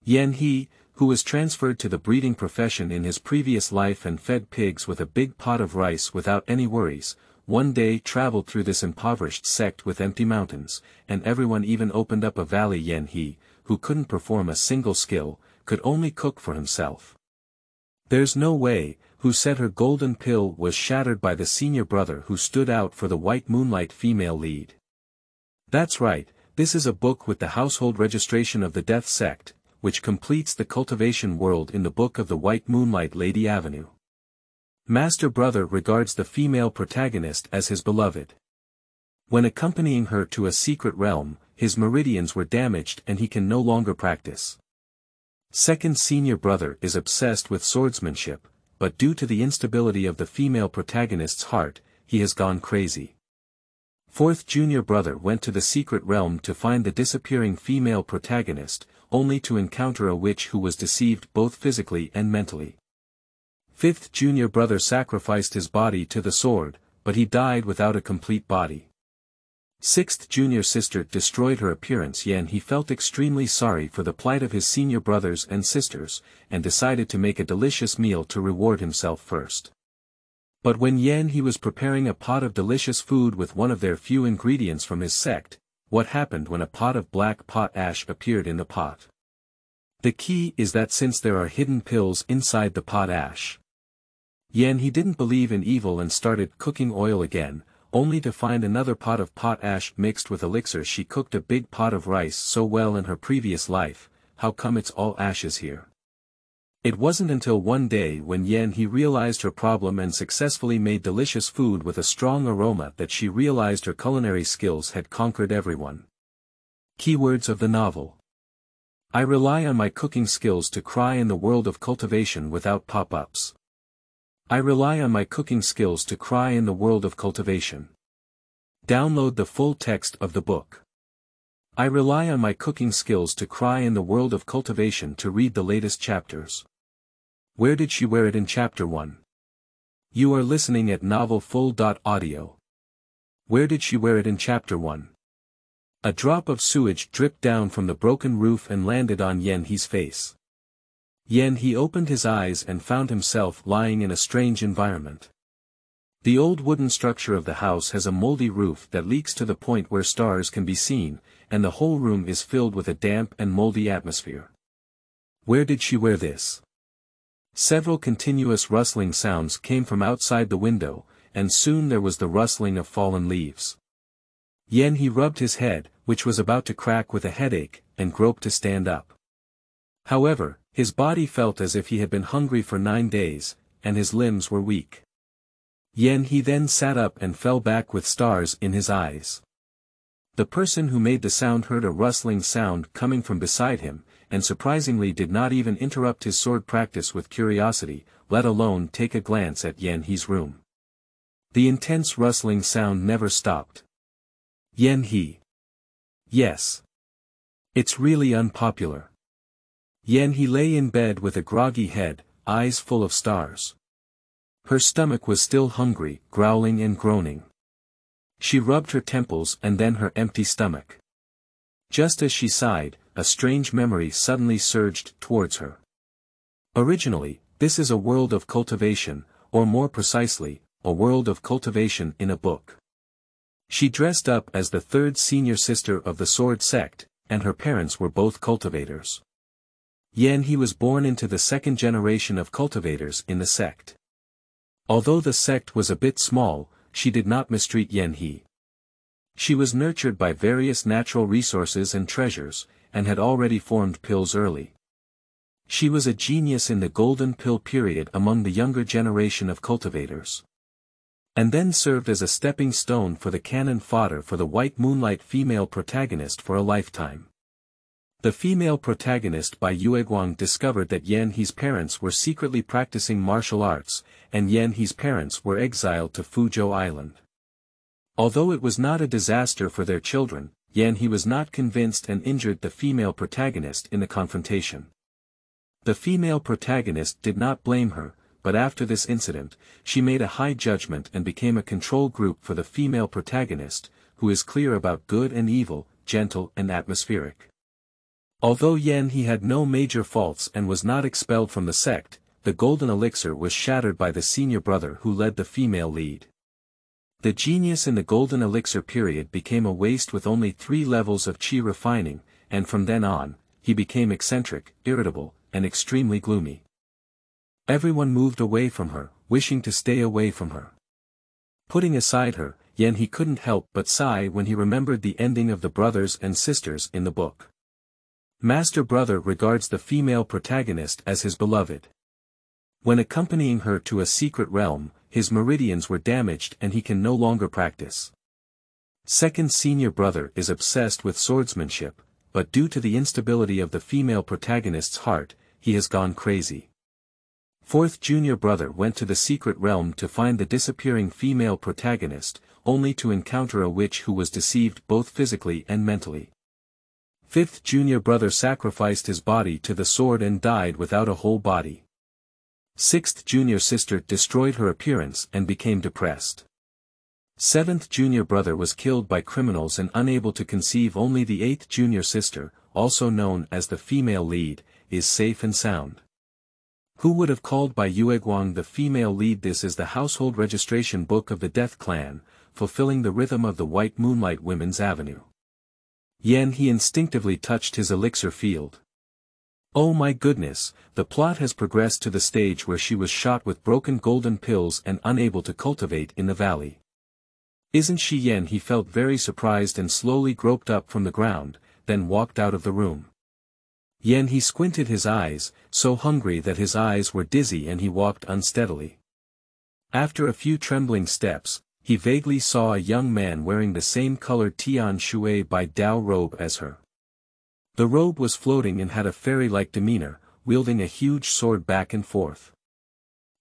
Yan He, who was transferred to the breeding profession in his previous life and fed pigs with a big pot of rice without any worries, one day traveled through this impoverished sect with empty mountains, and everyone even opened up a valley. Yan He, who couldn't perform a single skill, could only cook for himself. There's no way, who said her golden pill was shattered by the senior brother who stood out for the White Moonlight female lead. That's right, this is a book with the household registration of the Death Sect, which completes the cultivation world in the book of the White Moonlight Lady Avenue. Master Brother regards the female protagonist as his beloved. When accompanying her to a secret realm, his meridians were damaged and he can no longer practice. Second Senior Brother is obsessed with swordsmanship, but due to the instability of the female protagonist's heart, he has gone crazy. Fourth Junior Brother went to the secret realm to find the disappearing female protagonist, only to encounter a witch who was deceived both physically and mentally. Fifth Junior Brother sacrificed his body to the sword, but he died without a complete body. Sixth Junior Sister destroyed her appearance. Yan He felt extremely sorry for the plight of his senior brothers and sisters, and decided to make a delicious meal to reward himself first. But when Yan He was preparing a pot of delicious food with one of their few ingredients from his sect, what happened when a pot of black pot ash appeared in the pot? The key is that since there are hidden pills inside the pot ash. Yan He didn't believe in evil and started cooking oil again, only to find another pot of pot ash mixed with elixir. She cooked a big pot of rice so well in her previous life, how come it's all ashes here? It wasn't until one day when Yan He realized her problem and successfully made delicious food with a strong aroma that she realized her culinary skills had conquered everyone. Keywords of the novel. I rely on my cooking skills to cry in the world of cultivation without pop-ups. I rely on my cooking skills to cry in the world of cultivation. Download the full text of the book. I rely on my cooking skills to cry in the world of cultivation to read the latest chapters. Where did she wear it in Chapter 1? You are listening at novelfull.audio. Where did she wear it in Chapter 1? A drop of sewage dripped down from the broken roof and landed on Yan He's face. Yan He opened his eyes and found himself lying in a strange environment. The old wooden structure of the house has a moldy roof that leaks to the point where stars can be seen, and the whole room is filled with a damp and moldy atmosphere. Where did she wear this? Several continuous rustling sounds came from outside the window, and soon there was the rustling of fallen leaves. Yan He rubbed his head, which was about to crack with a headache, and groped to stand up. However, his body felt as if he had been hungry for 9 days, and his limbs were weak. Yan He then sat up and fell back with stars in his eyes. The person who made the sound heard a rustling sound coming from beside him, and surprisingly did not even interrupt his sword practice with curiosity, let alone take a glance at Yan He's room. The intense rustling sound never stopped. Yan He. Yes. It's really unpopular. Yan He lay in bed with a groggy head, eyes full of stars. Her stomach was still hungry, growling and groaning. She rubbed her temples and then her empty stomach. Just as she sighed, a strange memory suddenly surged towards her. Originally, this is a world of cultivation, or more precisely, a world of cultivation in a book. She dressed up as the third senior sister of the Sword sect, and her parents were both cultivators. Yan He was born into the second generation of cultivators in the sect. Although the sect was a bit small, she did not mistreat Yan He. She was nurtured by various natural resources and treasures, and had already formed pills early. She was a genius in the golden pill period among the younger generation of cultivators. And then served as a stepping stone for the cannon fodder for the White Moonlight female protagonist for a lifetime. The female protagonist by Yueguang discovered that Yan He's parents were secretly practicing martial arts, and Yan He's parents were exiled to Fuzhou Island. Although it was not a disaster for their children, Yan He was not convinced and injured the female protagonist in the confrontation. The female protagonist did not blame her, but after this incident, she made a high judgment and became a control group for the female protagonist, who is clear about good and evil, gentle and atmospheric. Although Yan He had no major faults and was not expelled from the sect, the golden elixir was shattered by the senior brother who led the female lead. The genius in the golden elixir period became a waste with only 3 levels of qi refining, and from then on, he became eccentric, irritable, and extremely gloomy. Everyone moved away from her, wishing to stay away from her. Putting aside her, Yan He couldn't help but sigh when he remembered the ending of the brothers and sisters in the book. Master Brother regards the female protagonist as his beloved. When accompanying her to a secret realm, his meridians were damaged and he can no longer practice. Second Senior Brother is obsessed with swordsmanship, but due to the instability of the female protagonist's heart, he has gone crazy. Fourth Junior Brother went to the secret realm to find the disappearing female protagonist, only to encounter a witch who was deceived both physically and mentally. Fifth Junior Brother sacrificed his body to the sword and died without a whole body. Sixth Junior Sister destroyed her appearance and became depressed. Seventh Junior Brother was killed by criminals and unable to conceive. Only the eighth Junior Sister, also known as the female lead, is safe and sound. Who would have called by Yueguang the female lead? This is the household registration book of the Death Clan, fulfilling the rhythm of the White Moonlight Women's Avenue. Yan He instinctively touched his elixir field. Oh my goodness, the plot has progressed to the stage where she was shot with broken golden pills and unable to cultivate in the valley. Isn't she? Yan He felt very surprised and slowly groped up from the ground, then walked out of the room. Yan He squinted his eyes, so hungry that his eyes were dizzy, and he walked unsteadily. After a few trembling steps, he vaguely saw a young man wearing the same colored Tian Shui by Dao robe as her. The robe was floating and had a fairy-like demeanor, wielding a huge sword back and forth.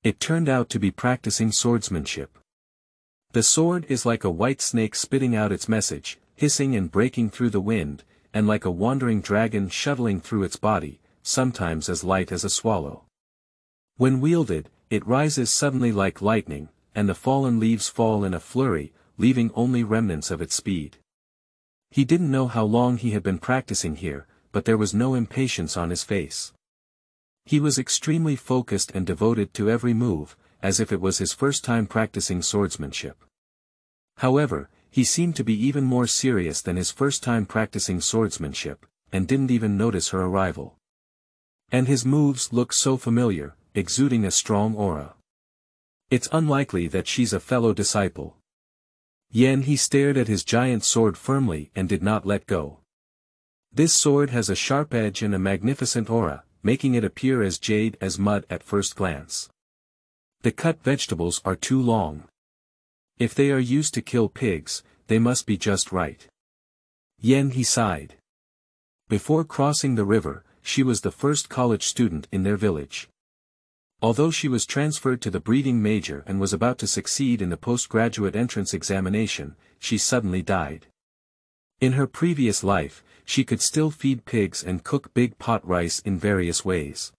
It turned out to be practicing swordsmanship. The sword is like a white snake spitting out its message, hissing and breaking through the wind, and like a wandering dragon shuttling through its body, sometimes as light as a swallow. When wielded, it rises suddenly like lightning, and the fallen leaves fall in a flurry, leaving only remnants of its speed. He didn't know how long he had been practicing here, but there was no impatience on his face. He was extremely focused and devoted to every move, as if it was his first time practicing swordsmanship. However, he seemed to be even more serious than his first time practicing swordsmanship, and didn't even notice her arrival. And his moves looked so familiar, exuding a strong aura. It's unlikely that she's a fellow disciple. Yan He stared at his giant sword firmly and did not let go. This sword has a sharp edge and a magnificent aura, making it appear as jade as mud at first glance. The cut vegetables are too long. If they are used to kill pigs, they must be just right. Yan He sighed. Before crossing the river, she was the first college student in their village. Although she was transferred to the breeding major and was about to succeed in the postgraduate entrance examination, she suddenly died. In her previous life, she could still feed pigs and cook big pot rice in various ways.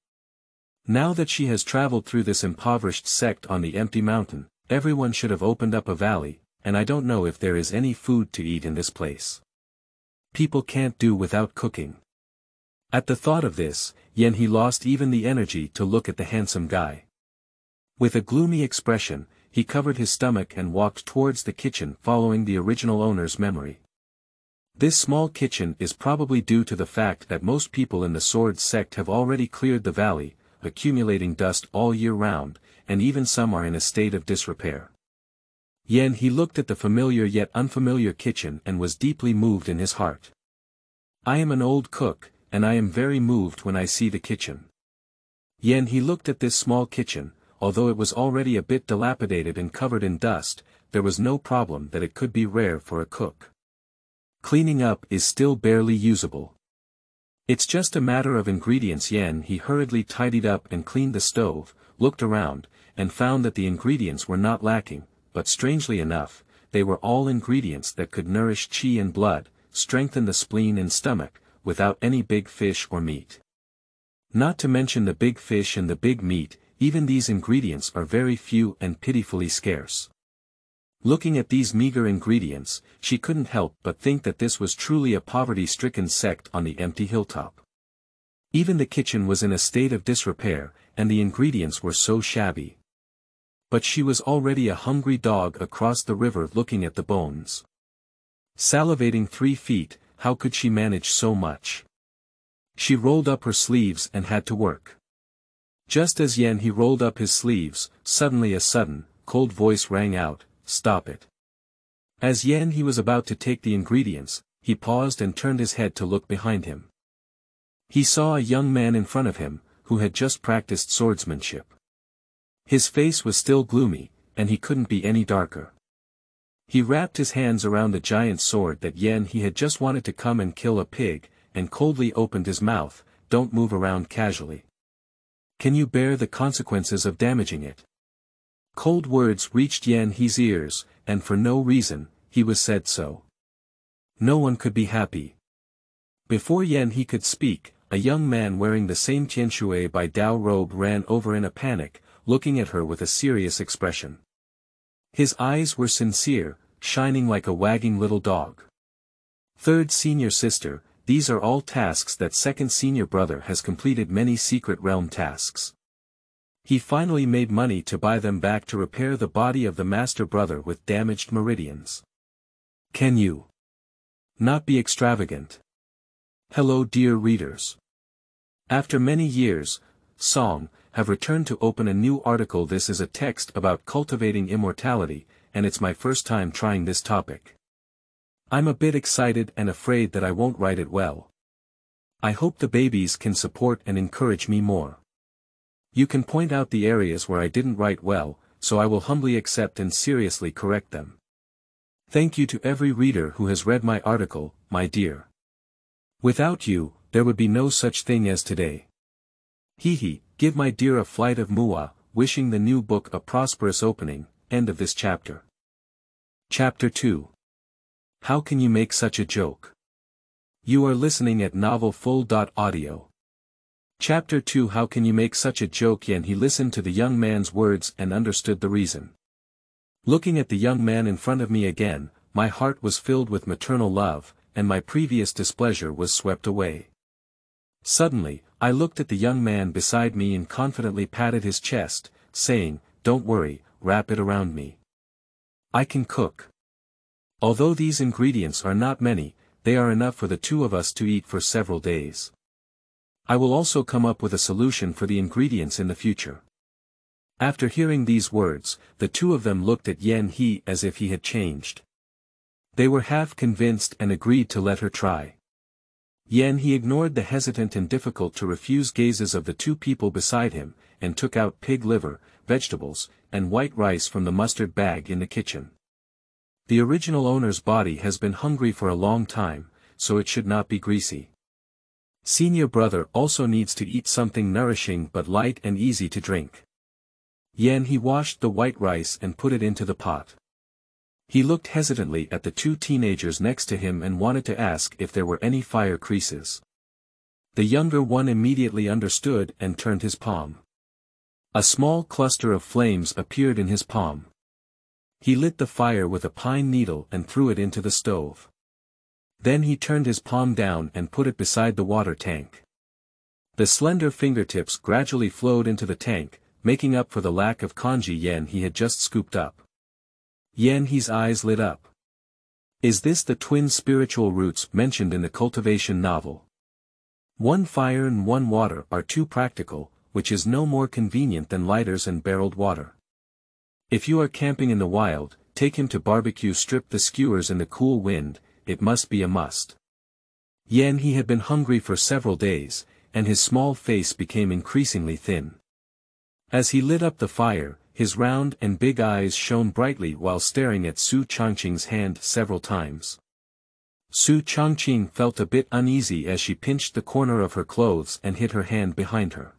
Now that she has traveled through this impoverished sect on the empty mountain, everyone should have opened up a valley, and I don't know if there is any food to eat in this place. People can't do without cooking. At the thought of this, Yan He lost even the energy to look at the handsome guy. With a gloomy expression, he covered his stomach and walked towards the kitchen following the original owner's memory. This small kitchen is probably due to the fact that most people in the Sword sect have already cleared the valley, accumulating dust all year round, and even some are in a state of disrepair. Yan He looked at the familiar yet unfamiliar kitchen and was deeply moved in his heart. I am an old cook, and I am very moved when I see the kitchen. Yan He looked at this small kitchen. Although it was already a bit dilapidated and covered in dust, there was no problem that it could be rare for a cook. Cleaning up is still barely usable. It's just a matter of ingredients. Yan He hurriedly tidied up and cleaned the stove, looked around, and found that the ingredients were not lacking, but strangely enough, they were all ingredients that could nourish qi and blood, strengthen the spleen and stomach, without any big fish or meat. Not to mention the big fish and the big meat, even these ingredients are very few and pitifully scarce. Looking at these meager ingredients, she couldn't help but think that this was truly a poverty-stricken sect on the empty hilltop. Even the kitchen was in a state of disrepair, and the ingredients were so shabby. But she was already a hungry dog across the river looking at the bones. Salivating 3 feet, how could she manage so much? She rolled up her sleeves and had to work. Just as he rolled up his sleeves, suddenly a sudden, cold voice rang out, "Stop it." As he was about to take the ingredients, he paused and turned his head to look behind him. He saw a young man in front of him, who had just practiced swordsmanship. His face was still gloomy, and he couldn't be any darker. He wrapped his hands around the giant sword that he had just wanted to come and kill a pig, and coldly opened his mouth. "Don't move around casually. Can you bear the consequences of damaging it?" Cold words reached He's ears, and for no reason, he was said so. No one could be happy. Before he could speak, a young man wearing the same Tianshui by Dao robe ran over in a panic, looking at her with a serious expression. His eyes were sincere, shining like a wagging little dog. "Third senior sister, these are all tasks that second senior brother has completed, many secret realm tasks. He finally made money to buy them back to repair the body of the master brother with damaged meridians. Can you not be extravagant?" Hello dear readers. After many years, Song, have returned to open a new article. This is a text about cultivating immortality, and it's my first time trying this topic. I'm a bit excited and afraid that I won't write it well. I hope the babies can support and encourage me more. You can point out the areas where I didn't write well, so I will humbly accept and seriously correct them. Thank you to every reader who has read my article, my dear. Without you, there would be no such thing as today. Hee, give my dear a flight of mua, wishing the new book a prosperous opening. End of this chapter. Chapter 2. How can you make such a joke? You are listening at novelfull.audio. Chapter 2. How can you make such a joke? He listened to the young man's words and understood the reason. Looking at the young man in front of me again, my heart was filled with maternal love, and my previous displeasure was swept away. Suddenly, I looked at the young man beside me and confidently patted his chest, saying, "Don't worry, wrap it around me. I can cook. Although these ingredients are not many, they are enough for the two of us to eat for several days. I will also come up with a solution for the ingredients in the future." After hearing these words, the two of them looked at He as if he had changed. They were half convinced and agreed to let her try. He ignored the hesitant and difficult to refuse gazes of the two people beside him, and took out pig liver, vegetables, and white rice from the mustard bag in the kitchen. The original owner's body has been hungry for a long time, so it should not be greasy. Senior brother also needs to eat something nourishing but light and easy to drink. He washed the white rice and put it into the pot. He looked hesitantly at the two teenagers next to him and wanted to ask if there were any fire creases. The younger one immediately understood and turned his palm. A small cluster of flames appeared in his palm. He lit the fire with a pine needle and threw it into the stove. Then he turned his palm down and put it beside the water tank. The slender fingertips gradually flowed into the tank, making up for the lack of congee he had just scooped up. His eyes lit up. Is this the twin spiritual roots mentioned in the Cultivation novel? One fire and one water are too practical, which is no more convenient than lighters and barreled water. If you are camping in the wild, take him to barbecue, strip the skewers in the cool wind, it must be a must. He had been hungry for several days, and his small face became increasingly thin. As he lit up the fire, his round and big eyes shone brightly while staring at Su Changqing's hand several times. Su Changqing felt a bit uneasy as she pinched the corner of her clothes and hid her hand behind her.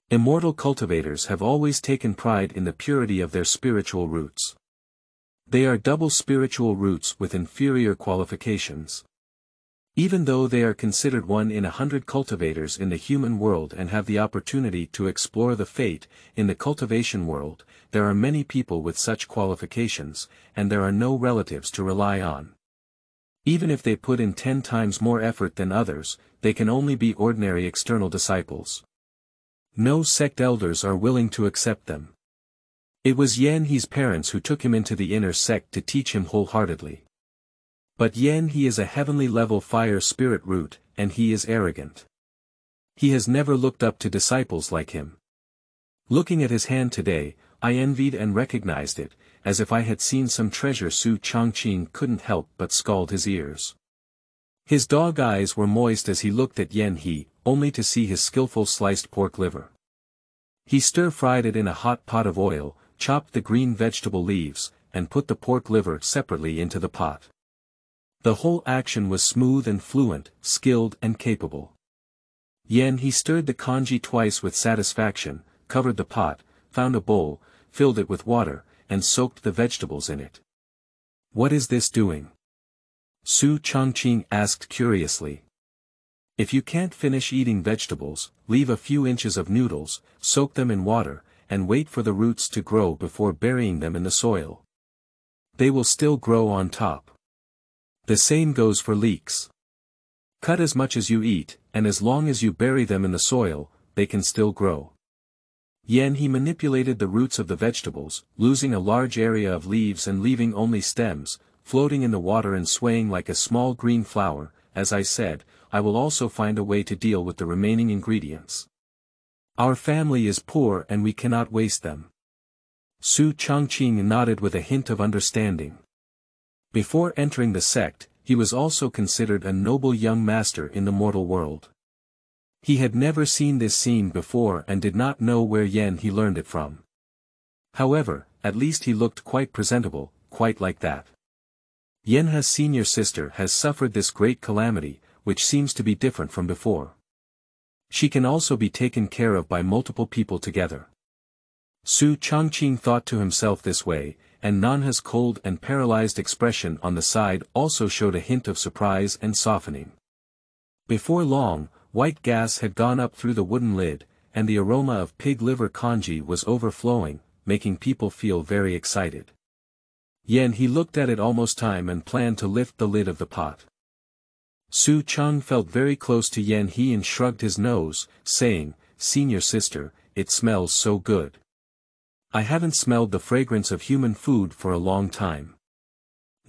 Immortal cultivators have always taken pride in the purity of their spiritual roots. They are double spiritual roots with inferior qualifications. Even though they are considered 1 in 100 cultivators in the human world and have the opportunity to explore the fate in the cultivation world, there are many people with such qualifications, and there are no relatives to rely on. Even if they put in 10 times more effort than others, they can only be ordinary external disciples. No sect elders are willing to accept them. It was Yan He's parents who took him into the inner sect to teach him wholeheartedly. But Yan He is a heavenly level fire spirit root, and he is arrogant. He has never looked up to disciples like him. Looking at his hand today, I envied and recognized it, as if I had seen some treasure. Su Changqing couldn't help but scald his ears. His dog eyes were moist as he looked at Yan He, only to see his skillful sliced pork liver. He stir-fried it in a hot pot of oil, chopped the green vegetable leaves, and put the pork liver separately into the pot. The whole action was smooth and fluent, skilled and capable. Yan He stirred the congee twice with satisfaction, covered the pot, found a bowl, filled it with water, and soaked the vegetables in it. "What is this doing?" Su Changqing asked curiously. "If you can't finish eating vegetables, leave a few inches of noodles, soak them in water, and wait for the roots to grow before burying them in the soil. They will still grow on top. The same goes for leeks. Cut as much as you eat, and as long as you bury them in the soil, they can still grow." Yan He manipulated the roots of the vegetables, losing a large area of leaves and leaving only stems, floating in the water and swaying like a small green flower. "As I said, I will also find a way to deal with the remaining ingredients. Our family is poor and we cannot waste them." Su Changqing nodded with a hint of understanding. Before entering the sect, he was also considered a noble young master in the mortal world. He had never seen this scene before and did not know where Yan He learned it from. However, at least he looked quite presentable, quite like that. Yan He's senior sister has suffered this great calamity, which seems to be different from before. She can also be taken care of by multiple people together. Su Changqing thought to himself this way, and Nanha's cold and paralyzed expression on the side also showed a hint of surprise and softening. Before long, white gas had gone up through the wooden lid, and the aroma of pig liver congee was overflowing, making people feel very excited. Yan He looked at it almost time and planned to lift the lid of the pot. Su Chang felt very close to Yan He and shrugged his nose, saying, "Senior sister, it smells so good. I haven't smelled the fragrance of human food for a long time."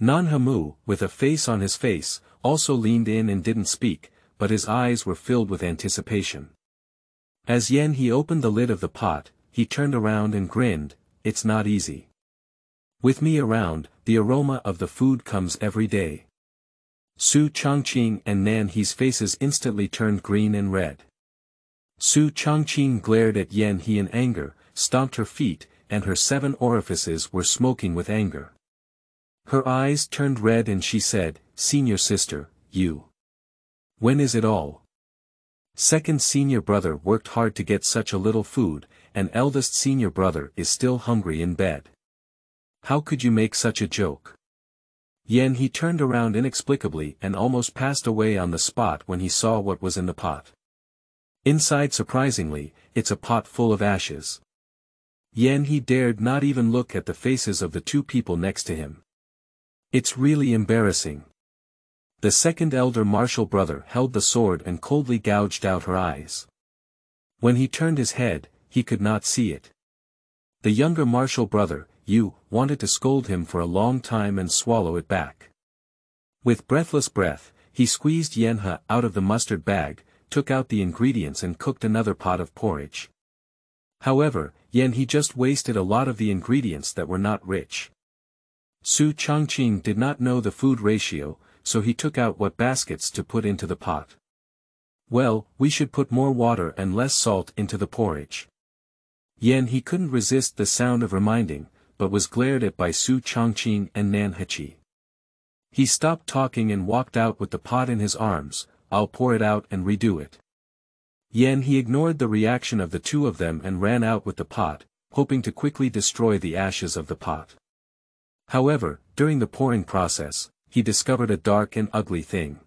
Nanha Mu, with a face on his face, also leaned in and didn't speak, but his eyes were filled with anticipation. As Yan He opened the lid of the pot, he turned around and grinned. "It's not easy. With me around, the aroma of the food comes every day." Su Changqing and Nan He's faces instantly turned green and red. Su Changqing glared at Yan He in anger, stomped her feet, and her 7 orifices were smoking with anger. Her eyes turned red and she said, "Senior sister, you. When is it all?" Second senior brother worked hard to get such a little food, and eldest senior brother is still hungry in bed. How could you make such a joke? Yan He turned around inexplicably and almost passed away on the spot when he saw what was in the pot. Inside, surprisingly, it's a pot full of ashes. Yan He dared not even look at the faces of the 2 people next to him. "It's really embarrassing." The second elder martial brother held the sword and coldly gouged out her eyes. When he turned his head, he could not see it. The younger martial brother, Yu, wanted to scold him for a long time and swallow it back. With breathless breath, he squeezed Yanha out of the mustard bag, took out the ingredients and cooked another pot of porridge. However, Yan He just wasted a lot of the ingredients that were not rich. Su Changqing did not know the food ratio, so he took out what baskets to put into the pot. "Well, we should put more water and less salt into the porridge." Yan He couldn't resist the sound of reminding, but was glared at by Su Changqing and Nan Hechi. He stopped talking and walked out with the pot in his arms. "I'll pour it out and redo it." Yan He ignored the reaction of the 2 of them and ran out with the pot, hoping to quickly destroy the ashes of the pot. However, during the pouring process, he discovered a dark and ugly thing.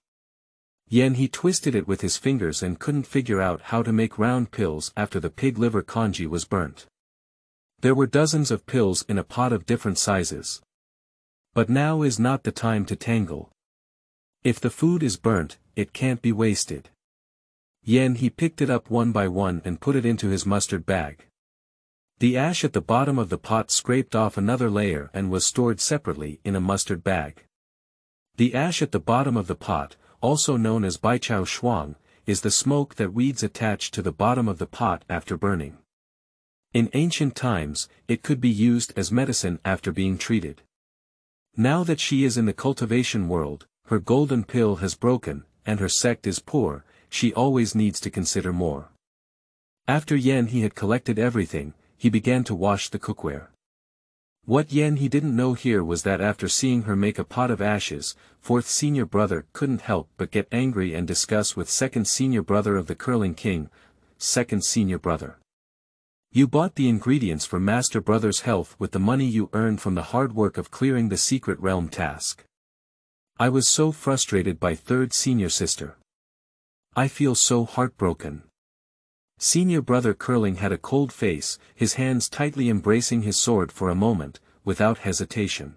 Yan He twisted it with his fingers and couldn't figure out how to make round pills after the pig liver congee was burnt. There were dozens of pills in a pot of different sizes. But now is not the time to tangle. If the food is burnt, it can't be wasted. He picked it up one by one and put it into his mustard bag. The ash at the bottom of the pot scraped off another layer and was stored separately in a mustard bag. The ash at the bottom of the pot, also known as baichao shuang, is the smoke that weeds attach to the bottom of the pot after burning. In ancient times, it could be used as medicine after being treated. Now that she is in the cultivation world, her golden pill has broken, and her sect is poor, she always needs to consider more. After he had collected everything, he began to wash the cookware. What he didn't know here was that after seeing her make a pot of ashes, fourth senior brother couldn't help but get angry and discuss with second senior brother of the curling king, second senior brother. You bought the ingredients for master brother's health with the money you earned from the hard work of clearing the secret realm task. I was so frustrated by third senior sister. I feel so heartbroken. Senior brother curling had a cold face, his hands tightly embracing his sword for a moment, without hesitation.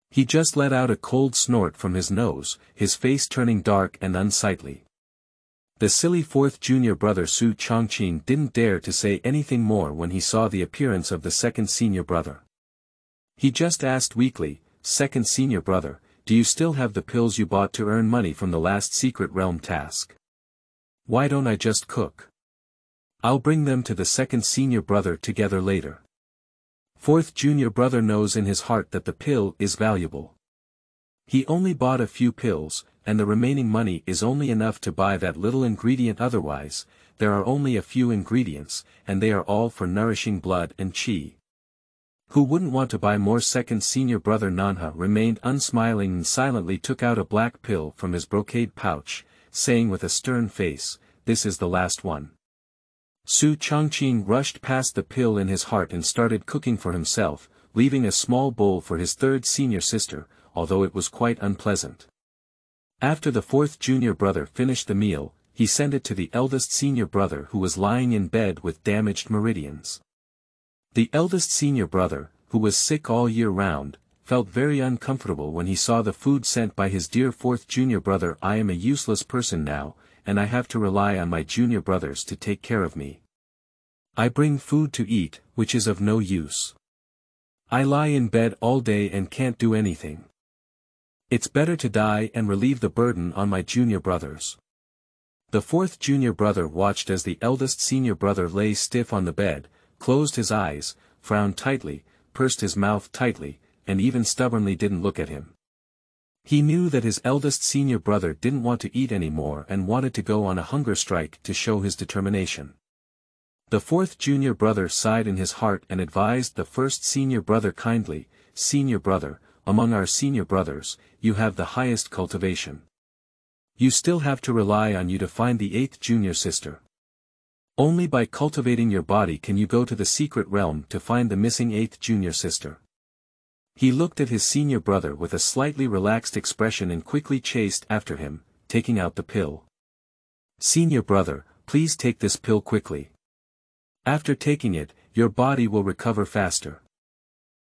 He just let out a cold snort from his nose, his face turning dark and unsightly. The silly fourth junior brother Su Chongqing didn't dare to say anything more when he saw the appearance of the second senior brother. He just asked weakly, "Second senior brother, do you still have the pills you bought to earn money from the last secret realm task? Why don't I just cook? I'll bring them to the second senior brother together later." Fourth junior brother knows in his heart that the pill is valuable. He only bought a few pills, and the remaining money is only enough to buy that little ingredient. Otherwise, there are only a few ingredients, and they are all for nourishing blood and qi. Who wouldn't want to buy more? Second senior brother Nanha remained unsmiling and silently took out a black pill from his brocade pouch, saying with a stern face, "This is the last one." Su Chongqing rushed past the pill in his heart and started cooking for himself, leaving a small bowl for his third senior sister, although it was quite unpleasant. After the fourth junior brother finished the meal, he sent it to the eldest senior brother who was lying in bed with damaged meridians. The eldest senior brother, who was sick all year round, felt very uncomfortable when he saw the food sent by his dear fourth junior brother. "I am a useless person now, and I have to rely on my junior brothers to take care of me. I bring food to eat, which is of no use. I lie in bed all day and can't do anything. It's better to die and relieve the burden on my junior brothers." The fourth junior brother watched as the eldest senior brother lay stiff on the bed, closed his eyes, frowned tightly, pursed his mouth tightly, and even stubbornly didn't look at him. He knew that his eldest senior brother didn't want to eat anymore and wanted to go on a hunger strike to show his determination. The fourth junior brother sighed in his heart and advised the first senior brother kindly, "Senior brother, among our senior brothers, you have the highest cultivation. You still have to rely on you to find the eighth junior sister. Only by cultivating your body can you go to the secret realm to find the missing eighth junior sister." He looked at his senior brother with a slightly relaxed expression and quickly chased after him, taking out the pill. "Senior brother, please take this pill quickly. After taking it, your body will recover faster."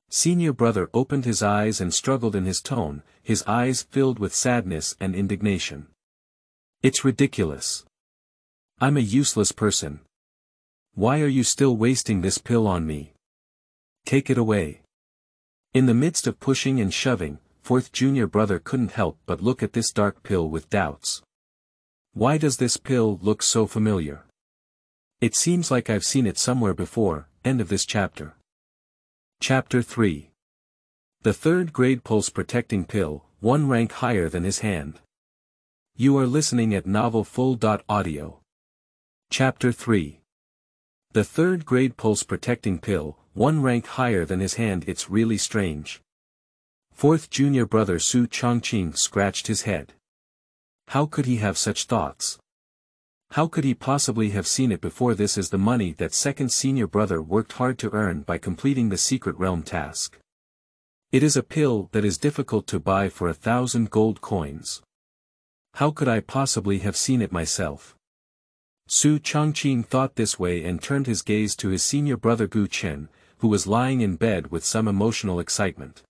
Senior brother opened his eyes and struggled in his tone, his eyes filled with sadness and indignation. "It's ridiculous. I'm a useless person. Why are you still wasting this pill on me? Take it away." In the midst of pushing and shoving, fourth junior brother couldn't help but look at this dark pill with doubts. Why does this pill look so familiar? It seems like I've seen it somewhere before. End of this chapter. Chapter 3. The third grade pulse protecting pill, one rank higher than his hand. You are listening at novelfull.audio. Chapter 3. The third grade pulse protecting pill, one rank higher than his hand. It's really strange. Fourth junior brother Su Chongqing scratched his head. How could he have such thoughts? How could he possibly have seen it before? This is the money that second senior brother worked hard to earn by completing the secret realm task. It is a pill that is difficult to buy for 1,000 gold coins. How could I possibly have seen it myself? Su Chongqing thought this way and turned his gaze to his senior brother Gu Chen, who was lying in bed with some emotional excitement.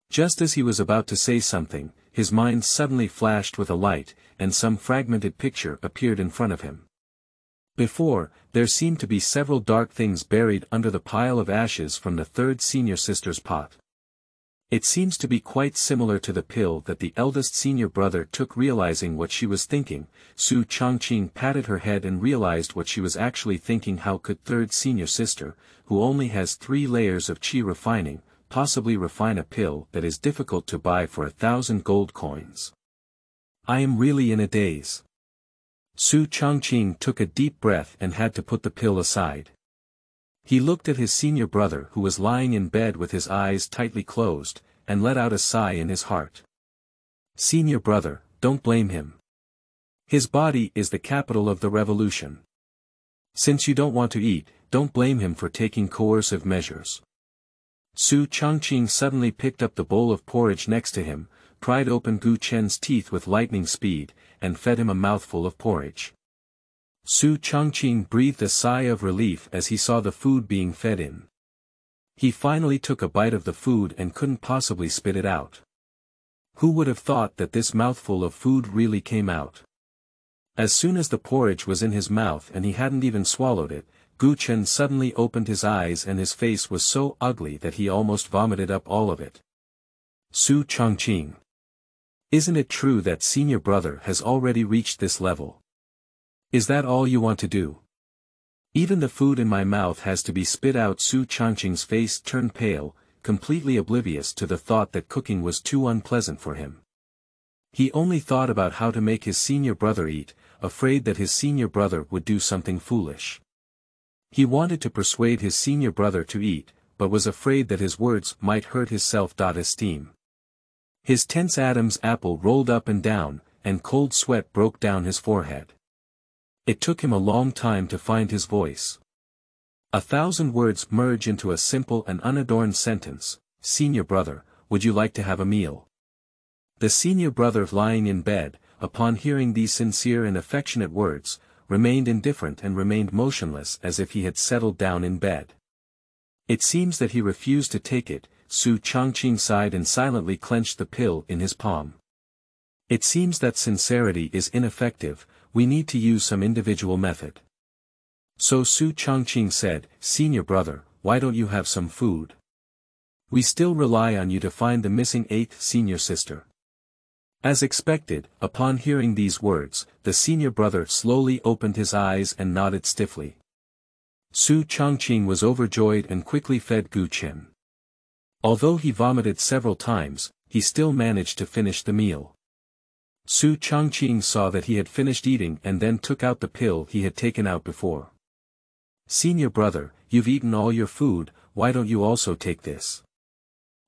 Just as he was about to say something, his mind suddenly flashed with a light, and some fragmented picture appeared in front of him. Before, there seemed to be several dark things buried under the pile of ashes from the third senior sister's pot. It seems to be quite similar to the pill that the eldest senior brother took. Realizing what she was thinking, Su Changqing patted her head and realized what she was actually thinking. How could third senior sister, who only has 3 layers of qi refining, possibly refine a pill that is difficult to buy for 1,000 gold coins? I am really in a daze. Su Changqing took a deep breath and had to put the pill aside. He looked at his senior brother who was lying in bed with his eyes tightly closed, and let out a sigh in his heart. Senior brother, don't blame him. His body is the capital of the revolution. Since you don't want to eat, don't blame him for taking coercive measures. Su Changqing suddenly picked up the bowl of porridge next to him, pried open Gu Chen's teeth with lightning speed, and fed him a mouthful of porridge. Su Changqing breathed a sigh of relief as he saw the food being fed in. He finally took a bite of the food and couldn't possibly spit it out. Who would have thought that this mouthful of food really came out? As soon as the porridge was in his mouth and he hadn't even swallowed it, Gu Chen suddenly opened his eyes and his face was so ugly that he almost vomited up all of it. Su Changqing. Isn't it true that senior brother has already reached this level? Is that all you want to do? Even the food in my mouth has to be spit out. Su Changqing's face turned pale, completely oblivious to the thought that cooking was too unpleasant for him. He only thought about how to make his senior brother eat, afraid that his senior brother would do something foolish. He wanted to persuade his senior brother to eat, but was afraid that his words might hurt his self-esteem. His tense Adam's apple rolled up and down, and cold sweat broke down his forehead. It took him a long time to find his voice. 1,000 words merge into a simple and unadorned sentence. Senior brother, would you like to have a meal? The senior brother, lying in bed, upon hearing these sincere and affectionate words, remained indifferent and remained motionless as if he had settled down in bed. It seems that he refused to take it. Su Changqing sighed and silently clenched the pill in his palm. It seems that sincerity is ineffective. We need to use some individual method. So Su Changqing said, Senior brother, why don't you have some food? We still rely on you to find the missing 8th senior sister. As expected, upon hearing these words, the senior brother slowly opened his eyes and nodded stiffly. Su Changqing was overjoyed and quickly fed Gu Chen. Although he vomited several times, he still managed to finish the meal. Su Changqing saw that he had finished eating and then took out the pill he had taken out before. Senior brother, you've eaten all your food, why don't you also take this?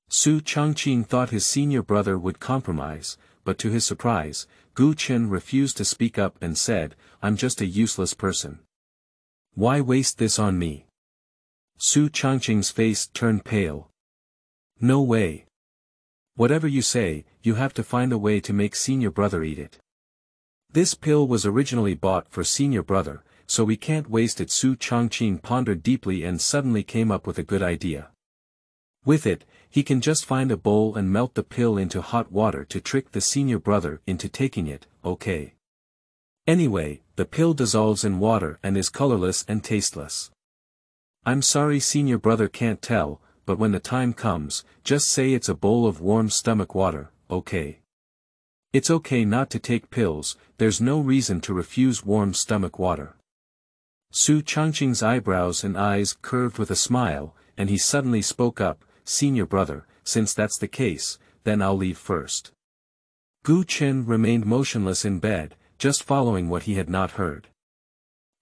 Su Changqing thought his senior brother would compromise, but to his surprise, Gu Chen refused to speak up and said, I'm just a useless person. Why waste this on me? Su Changqing's face turned pale. No way. Whatever you say, you have to find a way to make senior brother eat it. This pill was originally bought for senior brother, so we can't waste it. Su Changqing pondered deeply and suddenly came up with a good idea. With it, he can just find a bowl and melt the pill into hot water to trick the senior brother into taking it, okay? Anyway, the pill dissolves in water and is colorless and tasteless. I'm sorry senior brother can't tell, but when the time comes, just say it's a bowl of warm stomach water, okay? It's okay not to take pills, there's no reason to refuse warm stomach water. Su Changqing's eyebrows and eyes curved with a smile, and he suddenly spoke up, Senior brother, since that's the case, then I'll leave first. Gu Chen remained motionless in bed, just following what he had not heard.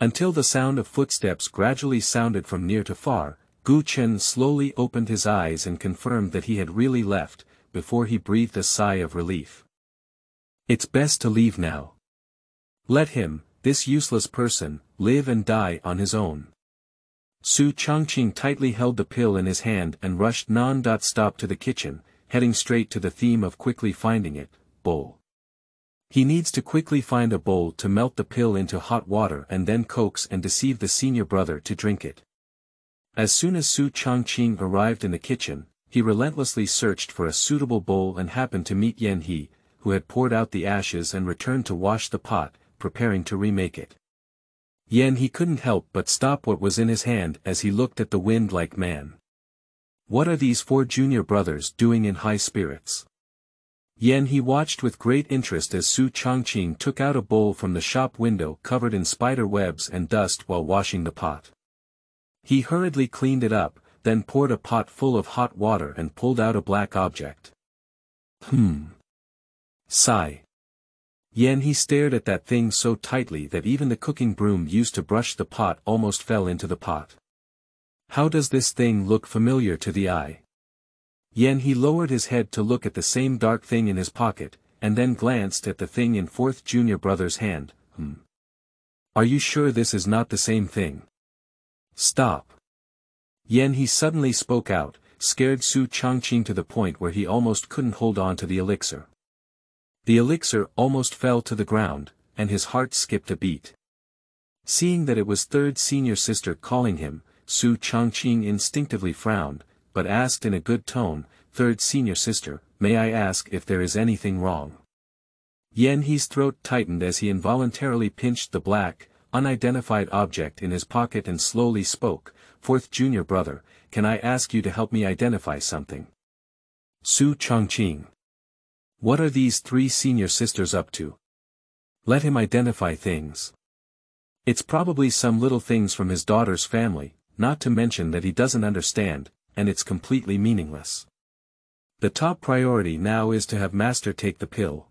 Until the sound of footsteps gradually sounded from near to far, Gu Chen slowly opened his eyes and confirmed that he had really left, before he breathed a sigh of relief. It's best to leave now. Let him, this useless person, live and die on his own. Su Changqing tightly held the pill in his hand and rushed non-stop to the kitchen, heading straight to the theme of quickly finding it, bowl. He needs to quickly find a bowl to melt the pill into hot water and then coax and deceive the senior brother to drink it. As soon as Su Changqing arrived in the kitchen, he relentlessly searched for a suitable bowl and happened to meet Yan He, who had poured out the ashes and returned to wash the pot, preparing to remake it. He couldn't help but stop what was in his hand as he looked at the wind like man. What are these 4 junior brothers doing in high spirits? He watched with great interest as Su Changqing took out a bowl from the shop window covered in spider webs and dust while washing the pot. He hurriedly cleaned it up, then poured a pot full of hot water and pulled out a black object. Sigh. He stared at that thing so tightly that even the cooking broom used to brush the pot almost fell into the pot. How does this thing look familiar to the eye? He lowered his head to look at the same dark thing in his pocket, and then glanced at the thing in 4th junior brother's hand. Are you sure this is not the same thing? Stop. He suddenly spoke out, scared Su Changqing to the point where he almost couldn't hold on to the elixir. The elixir almost fell to the ground, and his heart skipped a beat. Seeing that it was 3rd senior sister calling him, Su Changqing instinctively frowned, but asked in a good tone, 3rd senior sister, may I ask if there is anything wrong? He's throat tightened as he involuntarily pinched the black, unidentified object in his pocket and slowly spoke, 4th junior brother, can I ask you to help me identify something? Su Changqing. What are these 3 senior sisters up to? Let him identify things. It's probably some little things from his daughter's family, not to mention that he doesn't understand, and it's completely meaningless. The top priority now is to have Master take the pill.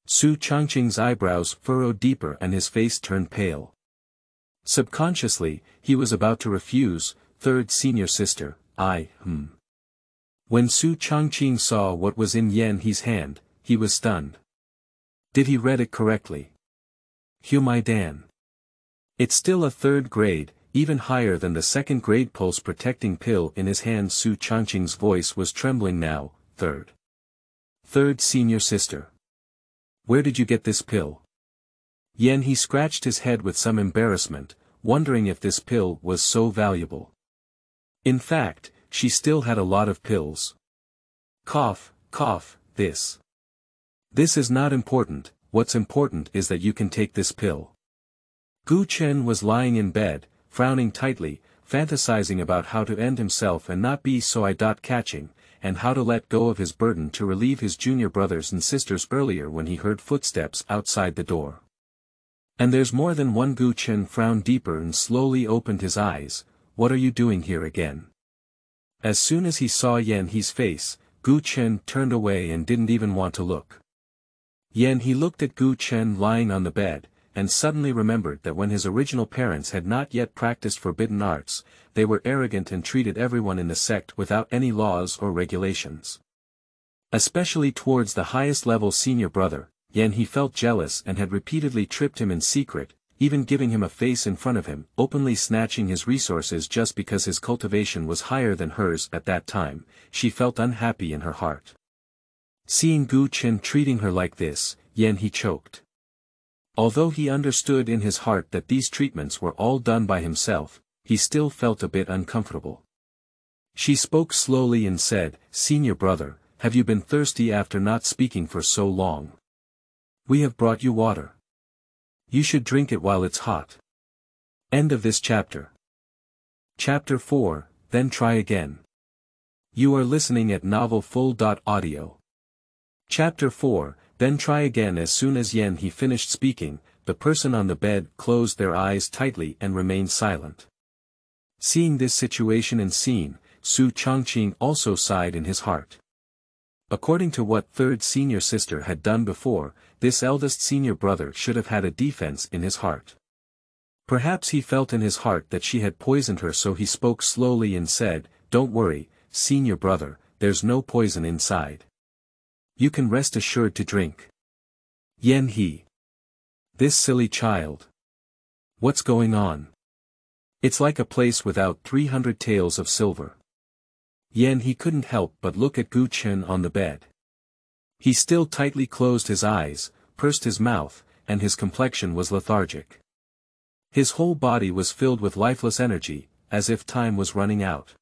Su Changqing's eyebrows furrowed deeper and his face turned pale. Subconsciously, he was about to refuse, 3rd senior sister, When Su Changqing saw what was in He's hand, he was stunned. Did he read it correctly? My Dan. It's still a 3rd grade, even higher than the 2nd grade pulse protecting pill in his hand. Su Changqing's voice was trembling now. 3rd senior sister. Where did you get this pill? He scratched his head with some embarrassment, wondering if this pill was so valuable. In fact, she still had a lot of pills. Cough, this. This is not important, what's important is that you can take this pill. Gu Chen was lying in bed, frowning tightly, fantasizing about how to end himself and not be so eye-catching, and how to let go of his burden to relieve his junior brothers and sisters earlier when he heard footsteps outside the door. And there's more than one. Gu Chen frowned deeper and slowly opened his eyes. What are you doing here again? As soon as he saw He's face, Gu Chen turned away and didn't even want to look. He looked at Gu Chen lying on the bed, and suddenly remembered that when his original parents had not yet practiced forbidden arts, they were arrogant and treated everyone in the sect without any laws or regulations. Especially towards the highest level senior brother, he felt jealous and had repeatedly tripped him in secret, even giving him a face in front of him, openly snatching his resources just because his cultivation was higher than hers at that time. She felt unhappy in her heart. Seeing Gu Chen treating her like this, he choked. Although he understood in his heart that these treatments were all done by himself, he still felt a bit uncomfortable. She spoke slowly and said, Senior brother, have you been thirsty after not speaking for so long? We have brought you water. You should drink it while it's hot. End of this chapter. Chapter 4, Then Try Again. You are listening at novelfull.audio. Chapter 4, Then Try Again. As soon as he finished speaking, the person on the bed closed their eyes tightly and remained silent. Seeing this situation and scene, Su Changqing also sighed in his heart. According to what 3rd senior sister had done before, this eldest senior brother should have had a defense in his heart. Perhaps he felt in his heart that she had poisoned her, so he spoke slowly and said, Don't worry, senior brother, there's no poison inside. You can rest assured to drink. This silly child. What's going on? It's like a place without 300 taels of silver. He couldn't help but look at Gu Chen on the bed. He still tightly closed his eyes, pursed his mouth, and his complexion was lethargic. His whole body was filled with lifeless energy, as if time was running out.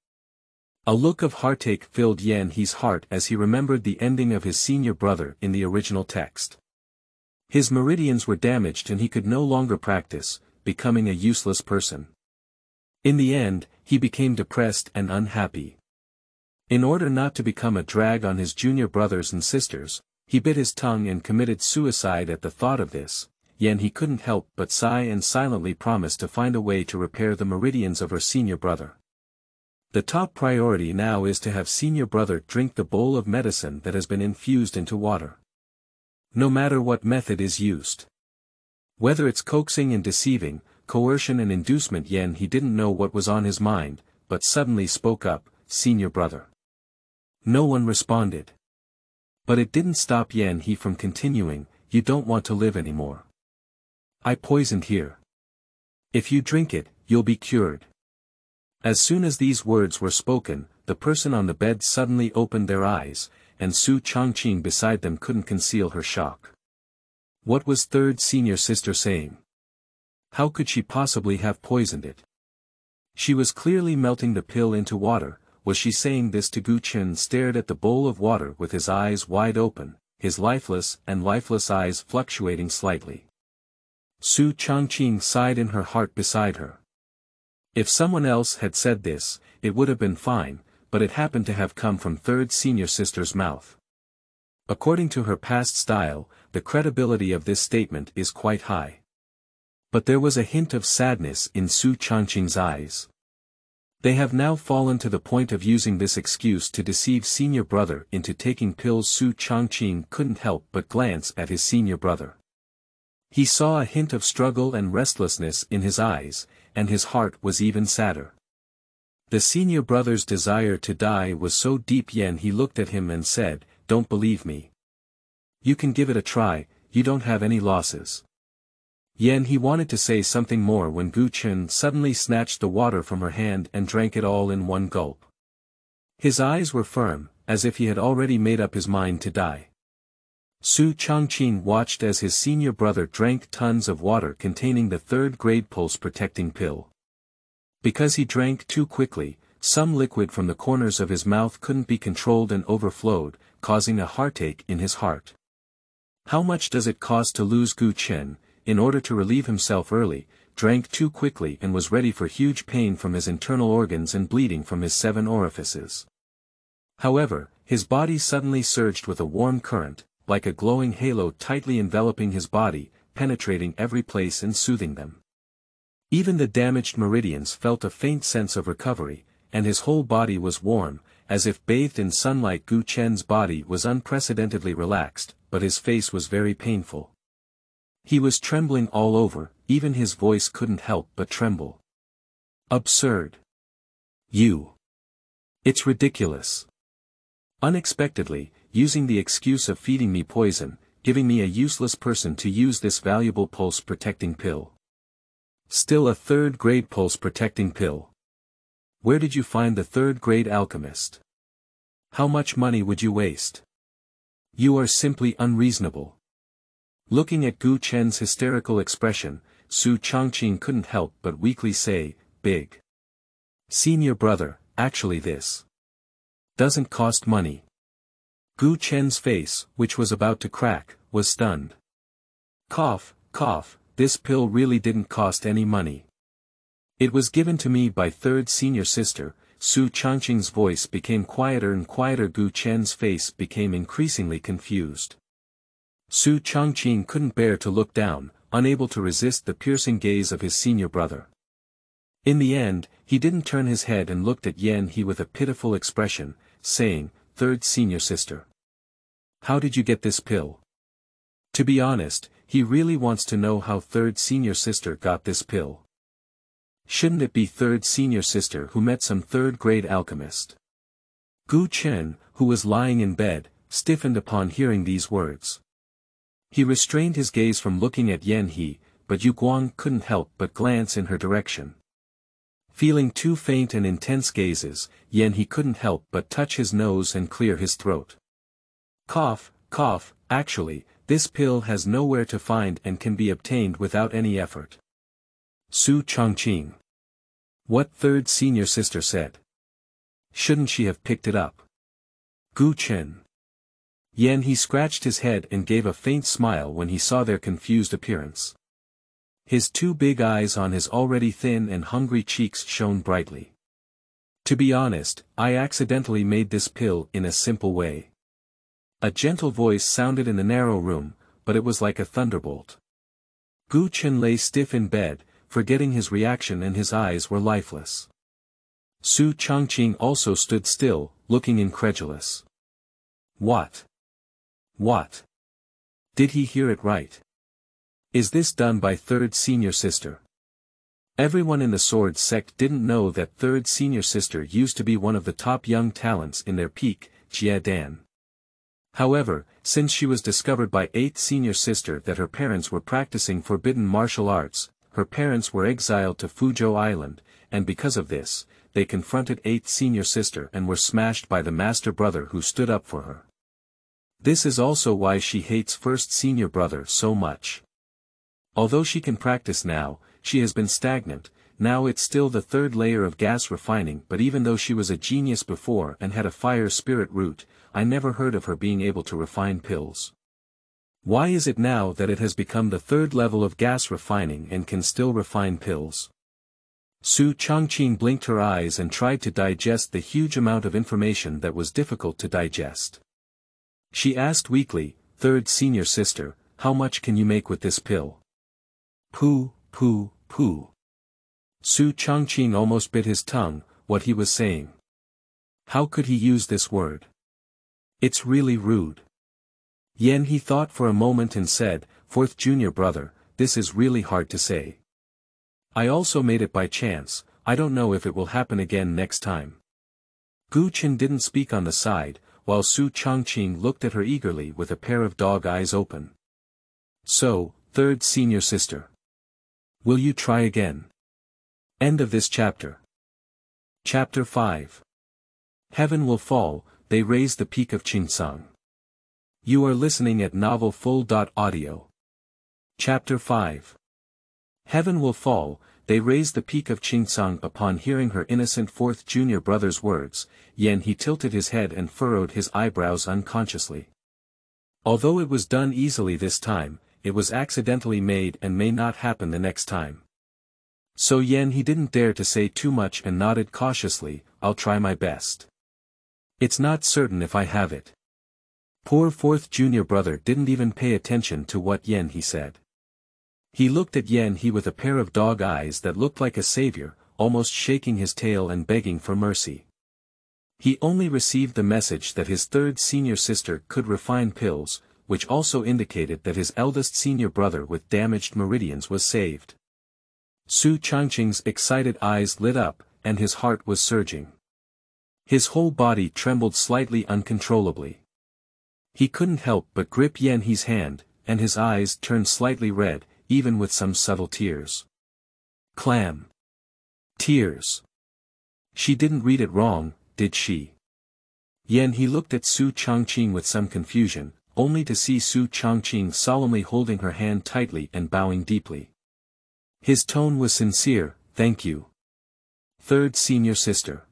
A look of heartache filled Yan He's heart as he remembered the ending of his senior brother in the original text. His meridians were damaged and he could no longer practice, becoming a useless person. In the end, he became depressed and unhappy. In order not to become a drag on his junior brothers and sisters, he bit his tongue and committed suicide at the thought of this. Yan He couldn't help but sigh and silently promised to find a way to repair the meridians of her senior brother. The top priority now is to have senior brother drink the bowl of medicine that has been infused into water. No matter what method is used. Whether it's coaxing and deceiving, coercion and inducement, Yan He didn't know what was on his mind, but suddenly spoke up, "Senior brother." No one responded. But it didn't stop Yan He from continuing, "You don't want to live anymore. I poisoned here. If you drink it, you'll be cured." As soon as these words were spoken, the person on the bed suddenly opened their eyes, and Su Changqing beside them couldn't conceal her shock. What was third senior sister saying? How could she possibly have poisoned it? She was clearly melting the pill into water. Was she saying this to Gu Chen? Stared at the bowl of water with his eyes wide open, his lifeless eyes fluctuating slightly. Su Changqing sighed in her heart beside her. If someone else had said this, it would have been fine, but it happened to have come from third senior sister's mouth. According to her past style, the credibility of this statement is quite high. But there was a hint of sadness in Su Changqing's eyes. They have now fallen to the point of using this excuse to deceive senior brother into taking pills. Su Changqing couldn't help but glance at his senior brother. He saw a hint of struggle and restlessness in his eyes, and his heart was even sadder. The senior brother's desire to die was so deep. Yan He looked at him and said, "Don't believe me? You can give it a try, you don't have any losses." Yan He wanted to say something more when Gu Chen suddenly snatched the water from her hand and drank it all in one gulp. His eyes were firm, as if he had already made up his mind to die. Su Changqing watched as his senior brother drank tons of water containing the third-grade pulse-protecting pill. Because he drank too quickly, some liquid from the corners of his mouth couldn't be controlled and overflowed, causing a heartache in his heart. How much does it cost to lose? Gu Chen, in order to relieve himself early, drank too quickly and was ready for huge pain from his internal organs and bleeding from his 7 orifices. However, his body suddenly surged with a warm current, like a glowing halo tightly enveloping his body, penetrating every place and soothing them. Even the damaged meridians felt a faint sense of recovery, and his whole body was warm, as if bathed in sunlight. Gu Chen's body was unprecedentedly relaxed, but his face was very painful. He was trembling all over, even his voice couldn't help but tremble. "Absurd. You. It's ridiculous." Unexpectedly, using the excuse of feeding me poison, giving me a useless person to use this valuable pulse-protecting pill. Still a third-grade pulse-protecting pill. Where did you find the third-grade alchemist? How much money would you waste? You are simply unreasonable. Looking at Gu Chen's hysterical expression, Su Changqing couldn't help but weakly say, "Big senior brother, actually this doesn't cost money." Gu Chen's face, which was about to crack, was stunned. Cough, cough, this pill really didn't cost any money. It was given to me by third senior sister. Su Changqing's voice became quieter and quieter. Gu Chen's face became increasingly confused. Su Changqing couldn't bear to look down, unable to resist the piercing gaze of his senior brother. In the end, he didn't turn his head and looked at Yan He with a pitiful expression, saying, "Third senior sister. How did you get this pill?" To be honest, he really wants to know how third senior sister got this pill. Shouldn't it be third senior sister who met some third-grade alchemist? Gu Chen, who was lying in bed, stiffened upon hearing these words. He restrained his gaze from looking at Yan He, but Yu Guang couldn't help but glance in her direction. Feeling two faint and intense gazes, Yan He couldn't help but touch his nose and clear his throat. Cough, cough, actually, this pill has nowhere to find and can be obtained without any effort. Su Changqing. What third senior sister said? Shouldn't she have picked it up? Gu Chen. Yan he scratched his head and gave a faint smile when he saw their confused appearance. His two big eyes on his already thin and hungry cheeks shone brightly. To be honest, I accidentally made this pill in a simple way. A gentle voice sounded in the narrow room, but it was like a thunderbolt. Gu Chen lay stiff in bed, forgetting his reaction, and his eyes were lifeless. Su Changqing also stood still, looking incredulous. What? What? Did he hear it right? Is this done by third senior sister? Everyone in the sword sect didn't know that third senior sister used to be one of the top young talents in their peak, Jia Dan. However, since she was discovered by eighth senior sister that her parents were practicing forbidden martial arts, her parents were exiled to Fuzhou Island, and because of this, they confronted eighth senior sister and were smashed by the master brother who stood up for her. This is also why she hates first senior brother so much. Although she can practice now, she has been stagnant. Now it's still the third layer of gas refining, but even though she was a genius before and had a fire spirit root, I never heard of her being able to refine pills. Why is it now that it has become the third level of gas refining and can still refine pills? Su Changqing blinked her eyes and tried to digest the huge amount of information that was difficult to digest. She asked weakly, "Third senior sister, how much can you make with this pill?" Pooh, pooh, pooh. Su Changqing almost bit his tongue, what he was saying. How could he use this word? It's really rude. Yan he thought for a moment and said, "Fourth junior brother, this is really hard to say. I also made it by chance, I don't know if it will happen again next time." Gu Chen didn't speak on the side, while Su Changqing looked at her eagerly with a pair of dog eyes open. So, third senior sister. Will you try again? End of this chapter. Chapter 5. Heaven will fall, they raise the peak of Qingcang. You are listening at novelfull.audio. Chapter 5. Heaven will fall, they raise the peak of Qingcang. Upon hearing her innocent fourth junior brother's words, Yan he tilted his head and furrowed his eyebrows unconsciously. Although it was done easily this time, it was accidentally made and may not happen the next time. So Yan he didn't dare to say too much and nodded cautiously, "I'll try my best. It's not certain if I have it." Poor fourth junior brother didn't even pay attention to what Yan he said. He looked at Yan he with a pair of dog eyes that looked like a savior, almost shaking his tail and begging for mercy. He only received the message that his third senior sister could refine pills, which also indicated that his eldest senior brother with damaged meridians was saved. Su Changqing's excited eyes lit up, and his heart was surging. His whole body trembled slightly uncontrollably. He couldn't help but grip Yan he's hand, and his eyes turned slightly red, even with some subtle tears. Clam. Tears. She didn't read it wrong, did she? Yan he looked at Su Changqing with some confusion, only to see Su Changqing solemnly holding her hand tightly and bowing deeply. His tone was sincere, "Thank you. Third senior sister."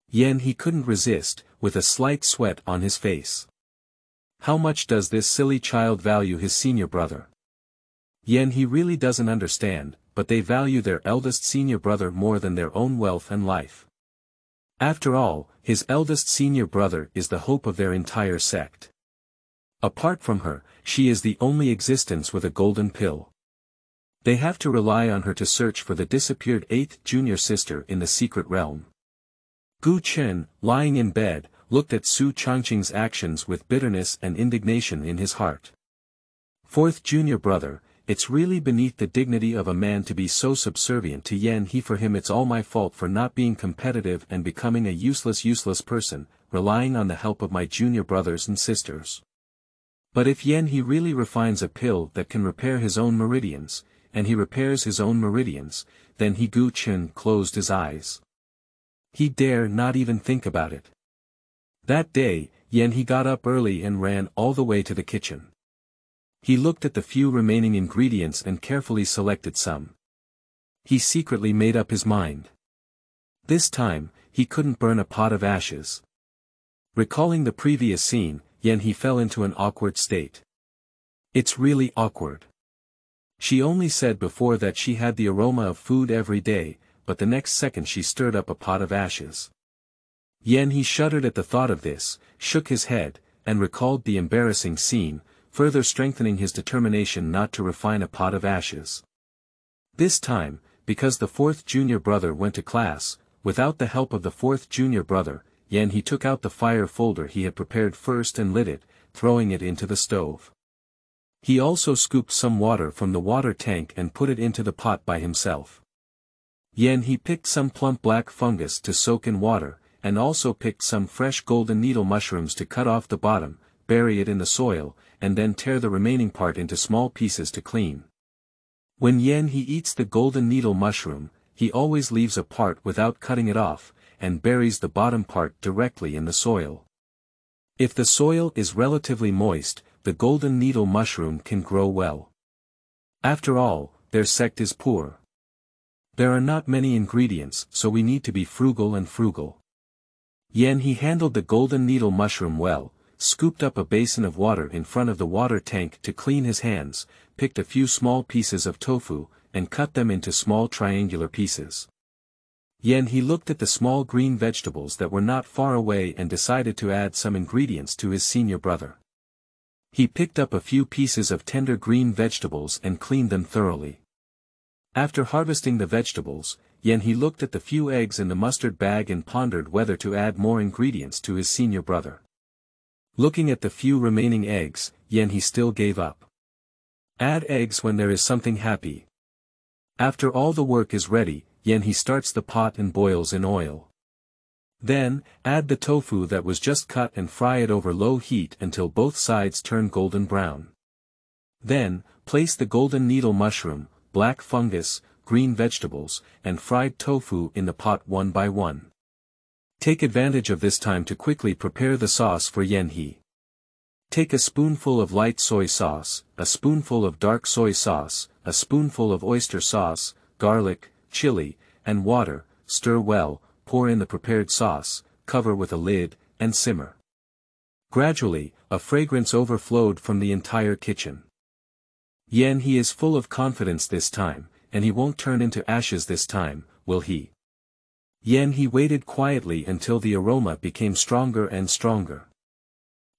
Yan he couldn't resist, with a slight sweat on his face. How much does this silly child value his senior brother? Yan he really doesn't understand, but they value their eldest senior brother more than their own wealth and life. After all, his eldest senior brother is the hope of their entire sect. Apart from her, she is the only existence with a golden pill. They have to rely on her to search for the disappeared eighth junior sister in the secret realm. Gu Chen, lying in bed, looked at Su Changqing's actions with bitterness and indignation in his heart. Fourth junior brother, it's really beneath the dignity of a man to be so subservient to Yan he. For him it's all my fault for not being competitive and becoming a useless person, relying on the help of my junior brothers and sisters. But if Yan he really refines a pill that can repair his own meridians, and he repairs his own meridians, then Gu Chen closed his eyes. He dare not even think about it. That day, Yan he got up early and ran all the way to the kitchen. He looked at the few remaining ingredients and carefully selected some. He secretly made up his mind. This time, he couldn't burn a pot of ashes. Recalling the previous scene, He fell into an awkward state. It's really awkward. She only said before that she had the aroma of food every day, but the next second she stirred up a pot of ashes. He shuddered at the thought of this, shook his head, and recalled the embarrassing scene, further strengthening his determination not to refine a pot of ashes. This time, because the fourth junior brother went to class, without the help of the fourth junior brother, he took out the fire folder he had prepared first and lit it, throwing it into the stove. He also scooped some water from the water tank and put it into the pot by himself. He picked some plump black fungus to soak in water, and also picked some fresh golden needle mushrooms to cut off the bottom, bury it in the soil, and then tear the remaining part into small pieces to clean. When he eats the golden needle mushroom, he always leaves a part without cutting it off, and buries the bottom part directly in the soil. If the soil is relatively moist, the golden needle mushroom can grow well. After all, their sect is poor. There are not many ingredients, so we need to be frugal and frugal. He handled the golden needle mushroom well, scooped up a basin of water in front of the water tank to clean his hands, picked a few small pieces of tofu, and cut them into small triangular pieces. He looked at the small green vegetables that were not far away and decided to add some ingredients to his senior brother. He picked up a few pieces of tender green vegetables and cleaned them thoroughly. After harvesting the vegetables, he looked at the few eggs in the mustard bag and pondered whether to add more ingredients to his senior brother. Looking at the few remaining eggs, he still gave up. Add eggs when there is something happy. After all the work is ready, he starts the pot and boils in oil. Then, add the tofu that was just cut and fry it over low heat until both sides turn golden brown. Then, place the golden needle mushroom, black fungus, green vegetables, and fried tofu in the pot one by one. Take advantage of this time to quickly prepare the sauce for He. Take a spoonful of light soy sauce, a spoonful of dark soy sauce, a spoonful of oyster sauce, garlic, chili, and water, stir well, pour in the prepared sauce, cover with a lid, and simmer. Gradually, a fragrance overflowed from the entire kitchen. He is full of confidence this time, and he won't turn into ashes this time, will he? He waited quietly until the aroma became stronger and stronger.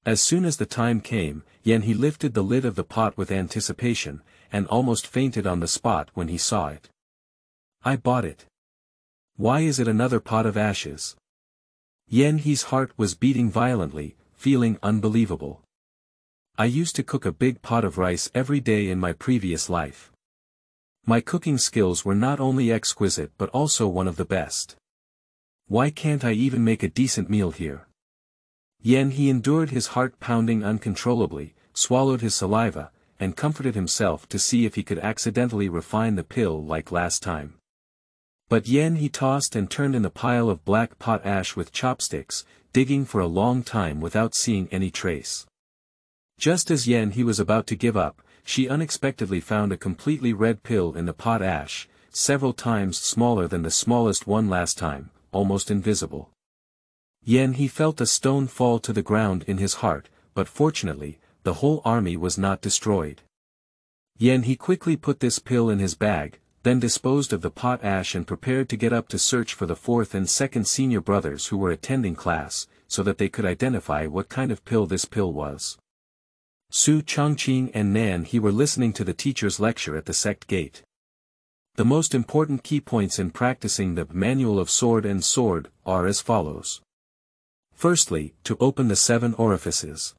As soon as the time came, he lifted the lid of the pot with anticipation, and almost fainted on the spot when he saw it. I bought it. Why is it another pot of ashes? He's heart was beating violently, feeling unbelievable. I used to cook a big pot of rice every day in my previous life. My cooking skills were not only exquisite but also one of the best. Why can't I even make a decent meal here? He endured his heart pounding uncontrollably, swallowed his saliva, and comforted himself to see if he could accidentally refine the pill like last time. But he tossed and turned in the pile of black pot ash with chopsticks, digging for a long time without seeing any trace. Just as he was about to give up, she unexpectedly found a completely red pill in the pot ash, several times smaller than the smallest one last time, almost invisible. He felt a stone fall to the ground in his heart, but fortunately, the whole army was not destroyed. He quickly put this pill in his bag, then disposed of the pot ash and prepared to get up to search for the fourth and second senior brothers who were attending class, so that they could identify what kind of pill this pill was. Su Chongqing and Nan He were listening to the teacher's lecture at the sect gate. The most important key points in practicing the manual of sword and sword are as follows. Firstly, to open the 7 orifices.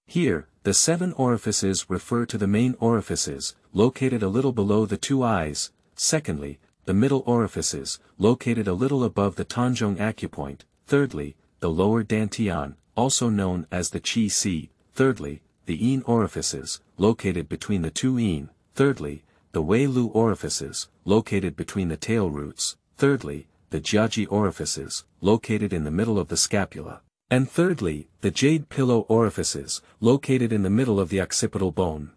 Here, the 7 orifices refer to the main orifices, located a little below the 2 eyes. Secondly, the middle orifices, located a little above the Tanzhong acupoint. Thirdly, the lower dantian, also known as the qi si. Thirdly, the yin orifices, located between the 2 yin. Thirdly, the wei lu orifices, located between the tail roots. Thirdly, the jiaji orifices, located in the middle of the scapula. And thirdly, the jade pillow orifices, located in the middle of the occipital bone.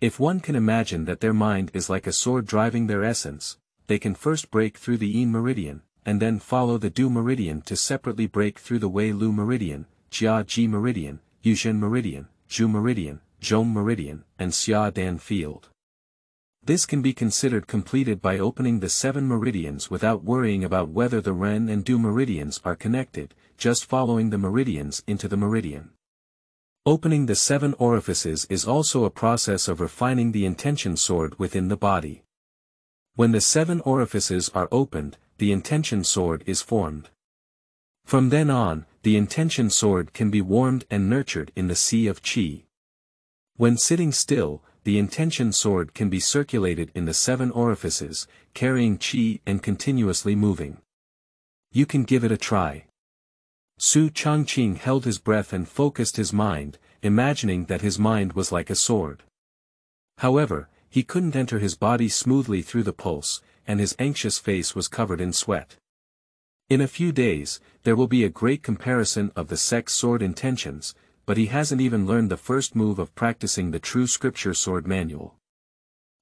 If one can imagine that their mind is like a sword driving their essence, they can first break through the yin meridian, and then follow the Du meridian to separately break through the Wei Lu meridian, Jia Ji meridian, Yuzhen meridian, Zhu meridian, Zhong meridian, and Xia Dan field. This can be considered completed by opening the 7 meridians without worrying about whether the Ren and Du meridians are connected, just following the meridians into the meridian. Opening the 7 orifices is also a process of refining the intention sword within the body. When the 7 orifices are opened, the intention sword is formed. From then on, the intention sword can be warmed and nurtured in the sea of qi. When sitting still, the intention sword can be circulated in the 7 orifices, carrying qi and continuously moving. You can give it a try. Su Changqing held his breath and focused his mind, imagining that his mind was like a sword. However, he couldn't enter his body smoothly through the pulse, and his anxious face was covered in sweat. In a few days, there will be a great comparison of the sect's sword intentions, but he hasn't even learned the first move of practicing the true scripture sword manual.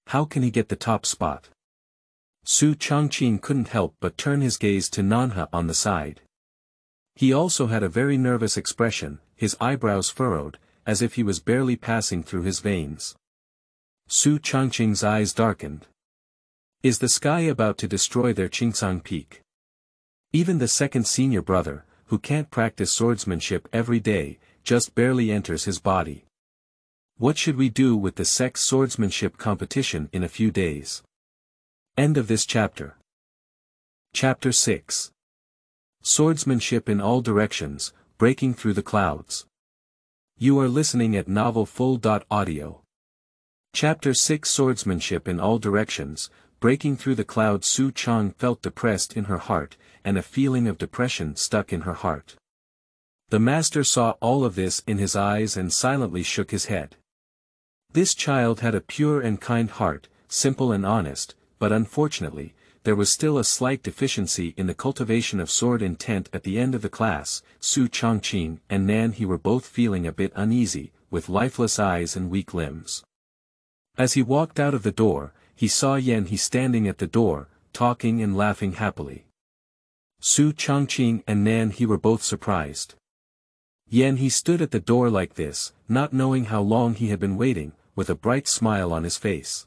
How can he get the top spot? Su Changqing couldn't help but turn his gaze to Nanha on the side. He also had a very nervous expression, his eyebrows furrowed, as if he was barely passing through his veins. Su Changqing's eyes darkened. Is the sky about to destroy their Qingcang peak? Even the second senior brother, who can't practice swordsmanship every day, just barely enters his body. What should we do with the sect's swordsmanship competition in a few days? End of this chapter. Chapter 6. Swordsmanship in all directions, breaking through the clouds. You are listening at novelfull.audio. Chapter 6 Swordsmanship in all directions, breaking through the clouds. Su Chang felt depressed in her heart, and a feeling of depression stuck in her heart. The master saw all of this in his eyes and silently shook his head. This child had a pure and kind heart, simple and honest, but unfortunately, there was still a slight deficiency in the cultivation of sword intent. At the end of the class, Su Changqing and Nan He were both feeling a bit uneasy, with lifeless eyes and weak limbs. As he walked out of the door, he saw Yan He standing at the door, talking and laughing happily. Su Changqing and Nan He were both surprised. Yan He stood at the door like this, not knowing how long he had been waiting, with a bright smile on his face.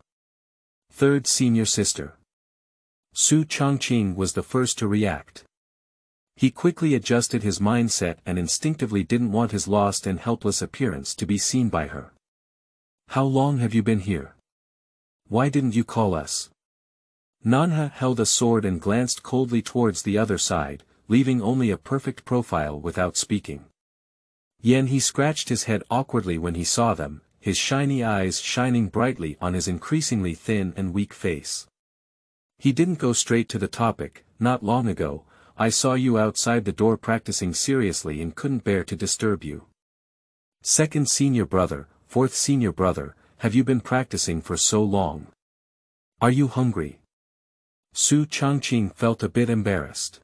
Third senior sister. Su Changqing was the first to react. He quickly adjusted his mindset and instinctively didn't want his lost and helpless appearance to be seen by her. How long have you been here? Why didn't you call us? Nanha held a sword and glanced coldly towards the other side, leaving only a perfect profile without speaking. Yan He scratched his head awkwardly when he saw them, his shiny eyes shining brightly on his increasingly thin and weak face. He didn't go straight to the topic. Not long ago, I saw you outside the door practicing seriously and couldn't bear to disturb you. Second senior brother, fourth senior brother, have you been practicing for so long? Are you hungry? Su Changqing felt a bit embarrassed.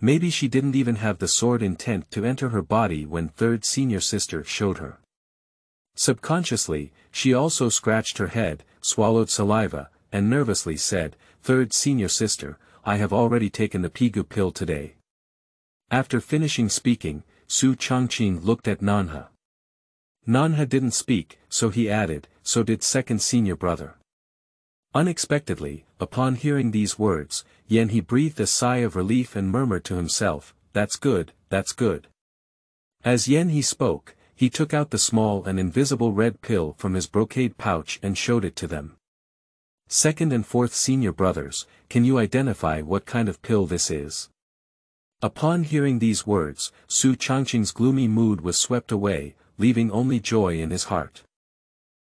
Maybe she didn't even have the sword intent to enter her body when third senior sister showed her. Subconsciously, she also scratched her head, swallowed saliva, and nervously said, Third senior sister, I have already taken the Pigu pill today. After finishing speaking, Su Changqing looked at Nanha. Nanha didn't speak, so he added, so did second senior brother. Unexpectedly, upon hearing these words, Yan He breathed a sigh of relief and murmured to himself, That's good, that's good. As Yan He spoke, he took out the small and invisible red pill from his brocade pouch and showed it to them. Second and fourth senior brothers, can you identify what kind of pill this is? Upon hearing these words, Su Changqing's gloomy mood was swept away, leaving only joy in his heart.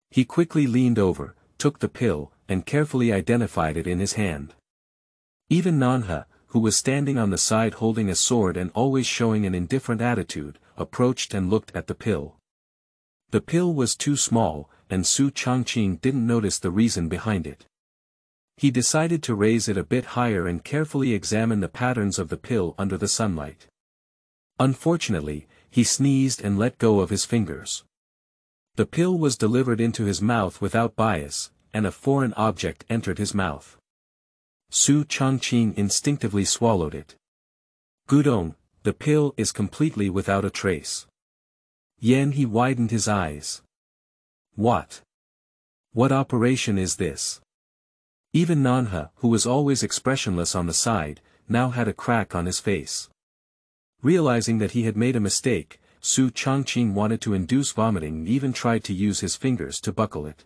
He quickly leaned over, took the pill, and carefully identified it in his hand. Even Nanha, who was standing on the side holding a sword and always showing an indifferent attitude, approached and looked at the pill. The pill was too small, and Su Changqing didn't notice the reason behind it. He decided to raise it a bit higher and carefully examine the patterns of the pill under the sunlight. Unfortunately, he sneezed and let go of his fingers. The pill was delivered into his mouth without bias, and a foreign object entered his mouth. Su Changqing instinctively swallowed it. Gudong, the pill is completely without a trace. Yan he widened his eyes. What? What operation is this? Even Nanha, who was always expressionless on the side, now had a crack on his face. Realizing that he had made a mistake, Su Changqing wanted to induce vomiting and even tried to use his fingers to buckle it.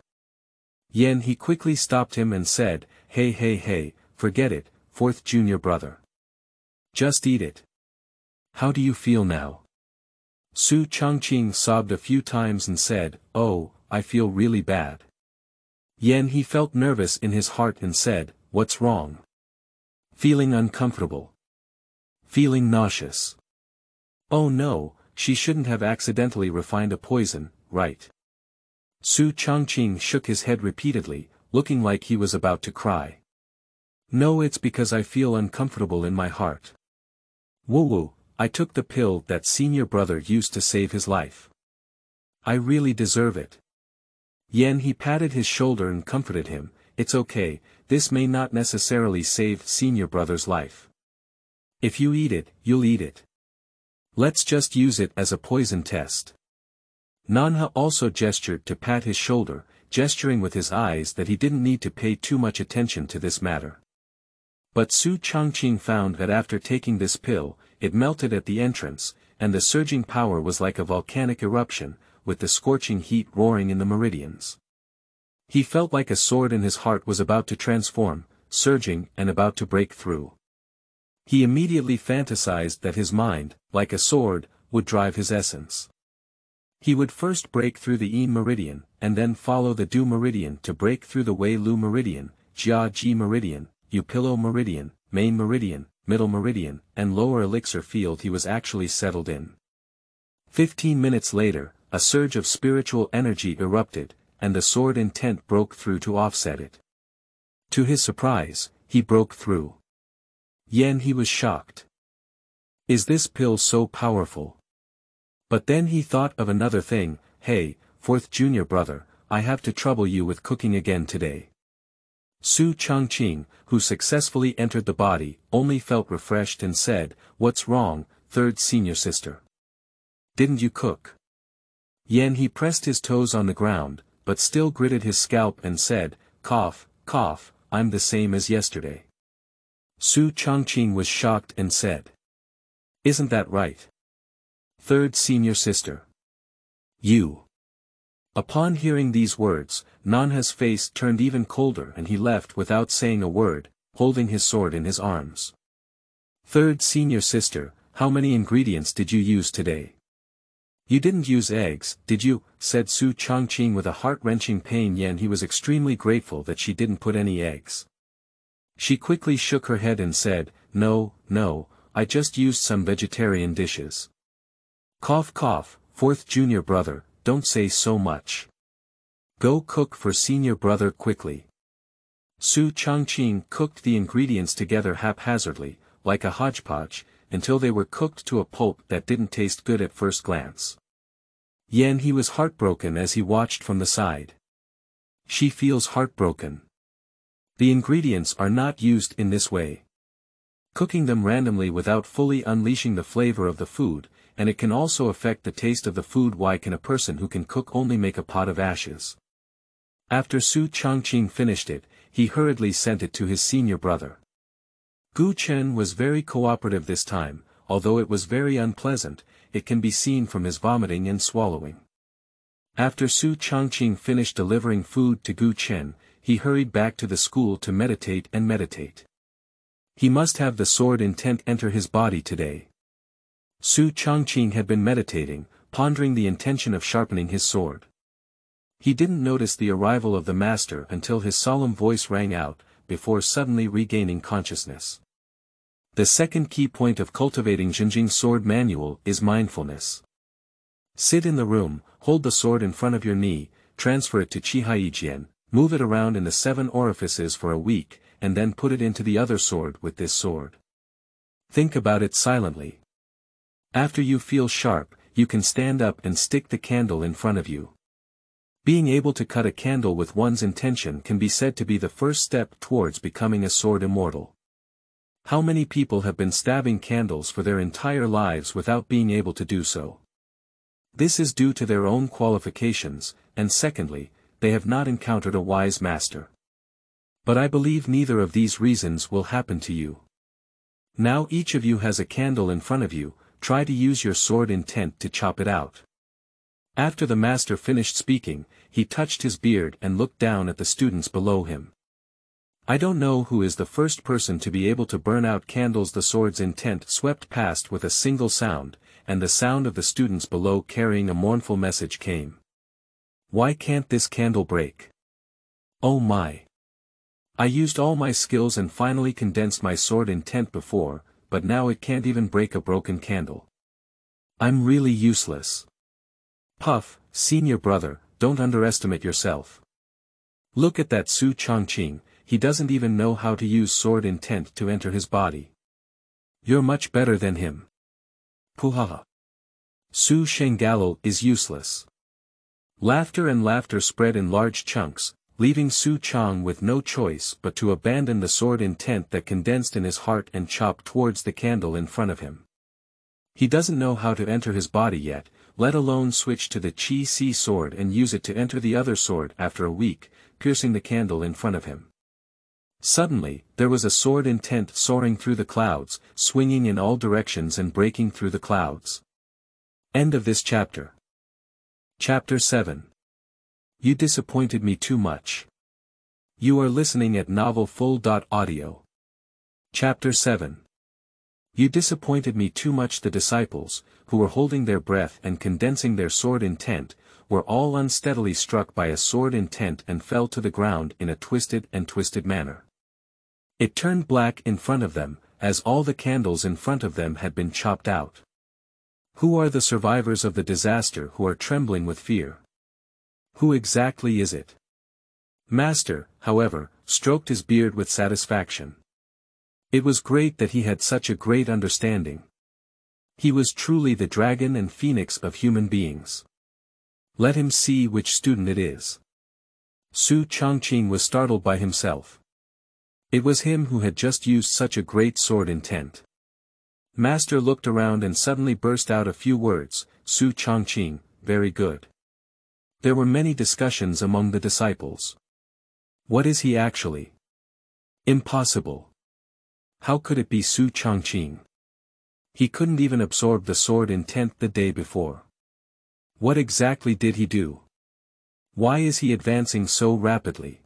Yan he quickly stopped him and said, Hey, forget it, fourth junior brother. Just eat it. How do you feel now? Su Changqing sobbed a few times and said, Oh, I feel really bad. Yan he felt nervous in his heart and said, What's wrong? Feeling uncomfortable. Feeling nauseous. Oh no, she shouldn't have accidentally refined a poison, right? Su Changqing shook his head repeatedly, looking like he was about to cry. No, it's because I feel uncomfortable in my heart. Woo, I took the pill that senior brother used to save his life. I really deserve it. Yan he patted his shoulder and comforted him, It's okay, this may not necessarily save senior brother's life. If you eat it, you'll eat it. Let's just use it as a poison test. Nanha also gestured to pat his shoulder, gesturing with his eyes that he didn't need to pay too much attention to this matter. But Su Changqing found that after taking this pill, it melted at the entrance, and the surging power was like a volcanic eruption, with the scorching heat roaring in the meridians. He felt like a sword in his heart was about to transform, surging and about to break through. He immediately fantasized that his mind, like a sword, would drive his essence. He would first break through the Yin meridian, and then follow the Du meridian to break through the Wei Lu meridian, Jia Ji meridian, Upillo meridian, Main meridian, Middle meridian, and lower elixir field he was actually settled in. 15 minutes later, a surge of spiritual energy erupted, and the sword intent broke through to offset it. To his surprise, he broke through. Yan he was shocked. Is this pill so powerful? But then he thought of another thing, Hey, fourth junior brother, I have to trouble you with cooking again today. Su Changqing, who successfully entered the body, only felt refreshed and said, What's wrong, third senior sister? Didn't you cook? Yan he pressed his toes on the ground, but still gritted his scalp and said, Cough, I'm the same as yesterday. Su Changqing was shocked and said. Isn't that right? Third senior sister. You. Upon hearing these words, Nanha's face turned even colder and he left without saying a word, holding his sword in his arms. Third senior sister, how many ingredients did you use today? You didn't use eggs, did you? Said Su Changqing with a heart-wrenching pain. Yan he was extremely grateful that she didn't put any eggs. She quickly shook her head and said, No, I just used some vegetarian dishes. Cough, fourth junior brother, don't say so much. Go cook for senior brother quickly. Su Changqing cooked the ingredients together haphazardly, like a hodgepodge, until they were cooked to a pulp that didn't taste good at first glance. Yan he was heartbroken as he watched from the side. She feels heartbroken. The ingredients are not used in this way. Cooking them randomly without fully unleashing the flavor of the food, and it can also affect the taste of the food. Why can a person who can cook only make a pot of ashes? After Su Changqing finished it, he hurriedly sent it to his senior brother. Gu Chen was very cooperative this time, although it was very unpleasant, it can be seen from his vomiting and swallowing. After Su Changqing finished delivering food to Gu Chen, he hurried back to the school to meditate. He must have the sword intent enter his body today. Su Changqing had been meditating, pondering the intention of sharpening his sword. He didn't notice the arrival of the master until his solemn voice rang out, before suddenly regaining consciousness. The second key point of cultivating Qingcang sword manual is mindfulness. Sit in the room, hold the sword in front of your knee, transfer it to Qihaijian, move it around in the 7 orifices for a week, and then put it into the other sword with this sword. Think about it silently. After you feel sharp, you can stand up and stick the candle in front of you. Being able to cut a candle with one's intention can be said to be the first step towards becoming a sword immortal. How many people have been stabbing candles for their entire lives without being able to do so? This is due to their own qualifications, and secondly, they have not encountered a wise master. But I believe neither of these reasons will happen to you. Now each of you has a candle in front of you, try to use your sword intent to chop it out. After the master finished speaking, he touched his beard and looked down at the students below him. I don't know who is the first person to be able to burn out candles. The sword's intent swept past with a single sound, and the sound of the students below carrying a mournful message came. Why can't this candle break? Oh my! I used all my skills and finally condensed my sword intent before, but now it can't even break a broken candle. I'm really useless. Puff, senior brother, don't underestimate yourself. Look at that Su Changqing, he doesn't even know how to use sword intent to enter his body. You're much better than him. Puhaha. Su Shengalo is useless. Laughter and laughter spread in large chunks, leaving Su Chang with no choice but to abandon the sword intent that condensed in his heart and chop towards the candle in front of him. He doesn't know how to enter his body yet, let alone switch to the Qi Si sword and use it to enter the other sword after a week, piercing the candle in front of him. Suddenly, there was a sword intent soaring through the clouds, swinging in all directions and breaking through the clouds. End of this chapter. Chapter 7. You disappointed me too much. You are listening at novelfull.audio. Chapter 7. You disappointed me too much. The disciples, who were holding their breath and condensing their sword intent, were all unsteadily struck by a sword intent and fell to the ground in a twisted manner. It turned black in front of them, as all the candles in front of them had been chopped out. Who are the survivors of the disaster who are trembling with fear? Who exactly is it? Master, however, stroked his beard with satisfaction. It was great that he had such a great understanding. He was truly the dragon and phoenix of human beings. Let him see which student it is. Su Changqing was startled by himself. It was him who had just used such a great sword intent. Master looked around and suddenly burst out a few words, Su Changqing, very good. There were many discussions among the disciples. What is he actually? Impossible. How could it be Su Changqing? He couldn't even absorb the sword intent the day before. What exactly did he do? Why is he advancing so rapidly?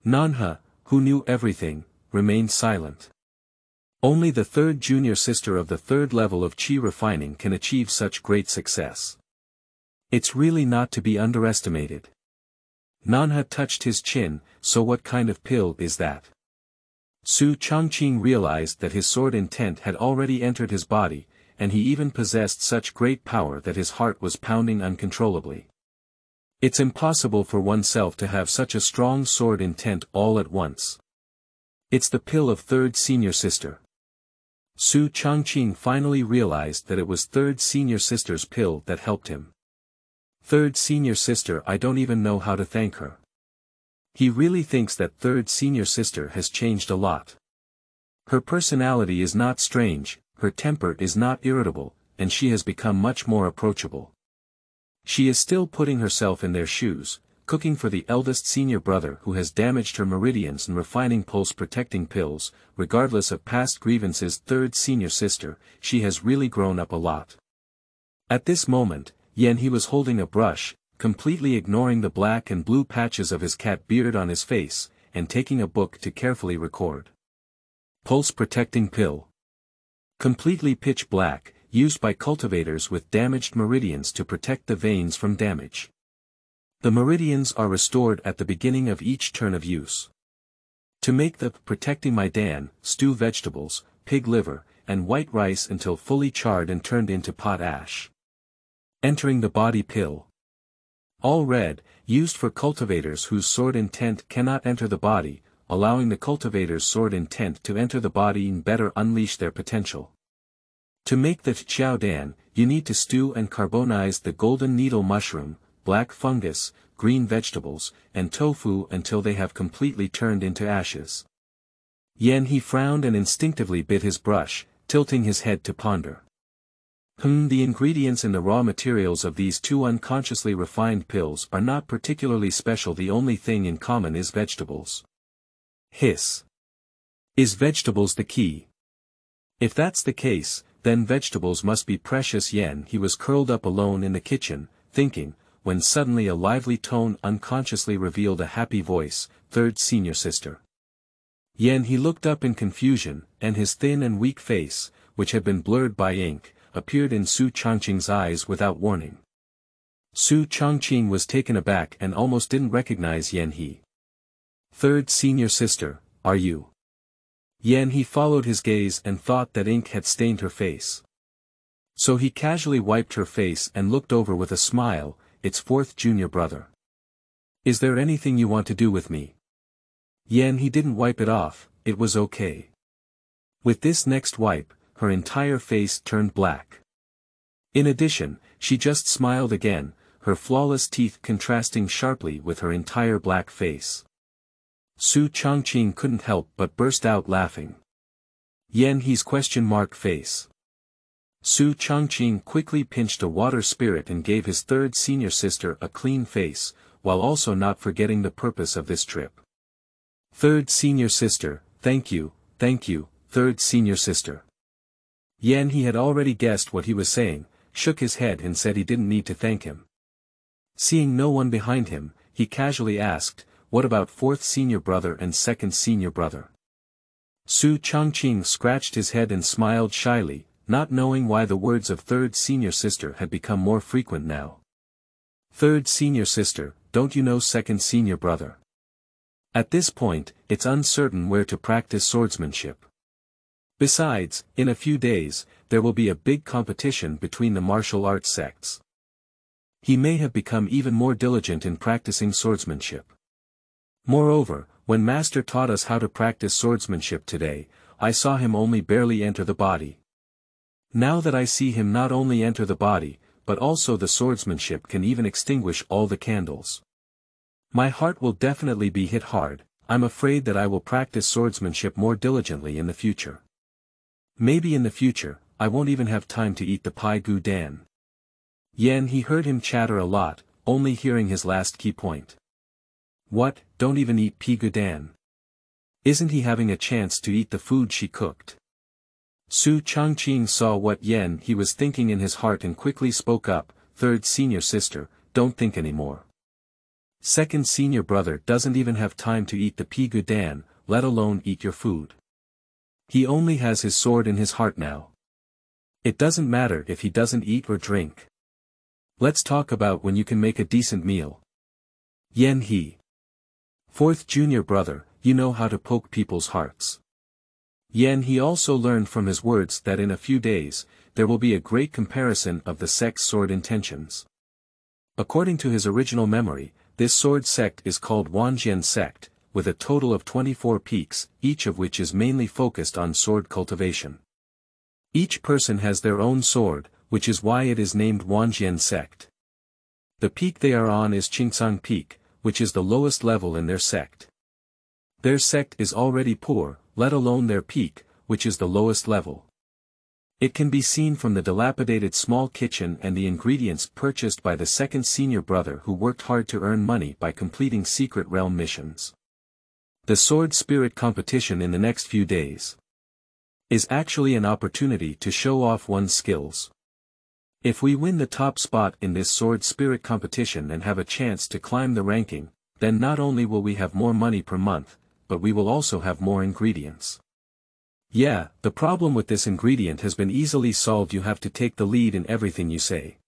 Nanha, who knew everything, remained silent. Only the third junior sister of the third level of Qi refining can achieve such great success. It's really not to be underestimated. Nanha touched his chin, so what kind of pill is that? Su Changqing realized that his sword intent had already entered his body, and he even possessed such great power that his heart was pounding uncontrollably. It's impossible for oneself to have such a strong sword intent all at once. It's the pill of third senior sister. Su Changqing finally realized that it was third senior sister's pill that helped him. Third senior sister, I don't even know how to thank her. He really thinks that third senior sister has changed a lot. Her personality is not strange, her temper is not irritable, and she has become much more approachable. She is still putting herself in their shoes, cooking for the eldest senior brother who has damaged her meridians and refining pulse-protecting pills, regardless of past grievances. Third senior sister, she has really grown up a lot. At this moment, he was holding a brush, completely ignoring the black and blue patches of his cat beard on his face, and taking a book to carefully record. Pulse-protecting pill. Completely pitch black, used by cultivators with damaged meridians to protect the veins from damage. The meridians are restored at the beginning of each turn of use. To make the protecting maidan, stew vegetables, pig liver, and white rice until fully charred and turned into pot ash. Entering the body pill. All red, used for cultivators whose sword intent cannot enter the body, allowing the cultivator's sword intent to enter the body and better unleash their potential. To make the Qiao Dan, you need to stew and carbonize the golden needle mushroom, black fungus, green vegetables, and tofu until they have completely turned into ashes. He frowned and instinctively bit his brush, tilting his head to ponder. The ingredients in the raw materials of these two unconsciously refined pills are not particularly special. The only thing in common is vegetables. Hiss. Is vegetables the key? If that's the case, then vegetables must be precious. He was curled up alone in the kitchen, thinking, when suddenly a lively tone unconsciously revealed a happy voice, "Third senior sister." He looked up in confusion, and his thin and weak face, which had been blurred by ink, appeared in Su Changqing's eyes without warning. Su Changqing was taken aback and almost didn't recognize He. "Third senior sister, are you?" He followed his gaze and thought that ink had stained her face. So he casually wiped her face and looked over with a smile, "It's fourth junior brother. Is there anything you want to do with me?" He didn't wipe it off, it was okay. With this next wipe, her entire face turned black. In addition, she just smiled again, her flawless teeth contrasting sharply with her entire black face. Su Changqing couldn't help but burst out laughing. He's ? Face. Su Changqing quickly pinched a water spirit and gave his third senior sister a clean face, while also not forgetting the purpose of this trip. "Third senior sister, thank you, third senior sister." He had already guessed what he was saying, shook his head and said he didn't need to thank him. Seeing no one behind him, he casually asked, "What about fourth senior brother and second senior brother?" Su Changqing scratched his head and smiled shyly, not knowing why the words of third senior sister had become more frequent now. "Third senior sister, don't you know second senior brother?" At this point, it's uncertain where to practice swordsmanship. Besides, in a few days, there will be a big competition between the martial arts sects. He may have become even more diligent in practicing swordsmanship. Moreover, when Master taught us how to practice swordsmanship today, I saw him only barely enter the body. Now that I see him not only enter the body, but also the swordsmanship can even extinguish all the candles. My heart will definitely be hit hard. I'm afraid that I will practice swordsmanship more diligently in the future. Maybe in the future, I won't even have time to eat the pai gu dan. He heard him chatter a lot, only hearing his last key point. What, don't even eat pai gu dan? Isn't he having a chance to eat the food she cooked? Su Changqing saw what he was thinking in his heart and quickly spoke up, "Third senior sister, don't think anymore. Second senior brother doesn't even have time to eat the pai gu dan, let alone eat your food. He only has his sword in his heart now. It doesn't matter if he doesn't eat or drink. Let's talk about when you can make a decent meal." He. "Fourth junior brother, you know how to poke people's hearts." He also learned from his words that in a few days, there will be a great comparison of the sect's sword intentions. According to his original memory, this sword sect is called Wanjian sect, with a total of 24 peaks, each of which is mainly focused on sword cultivation. Each person has their own sword, which is why it is named Wanjian sect. The peak they are on is Qingcang peak, which is the lowest level in their sect. Their sect is already poor, let alone their peak, which is the lowest level. It can be seen from the dilapidated small kitchen and the ingredients purchased by the second senior brother who worked hard to earn money by completing secret realm missions. The sword spirit competition in the next few days is actually an opportunity to show off one's skills. If we win the top spot in this sword spirit competition and have a chance to climb the ranking, then not only will we have more money per month, but we will also have more ingredients. Yeah, the problem with this ingredient has been easily solved. You have to take the lead in everything you say.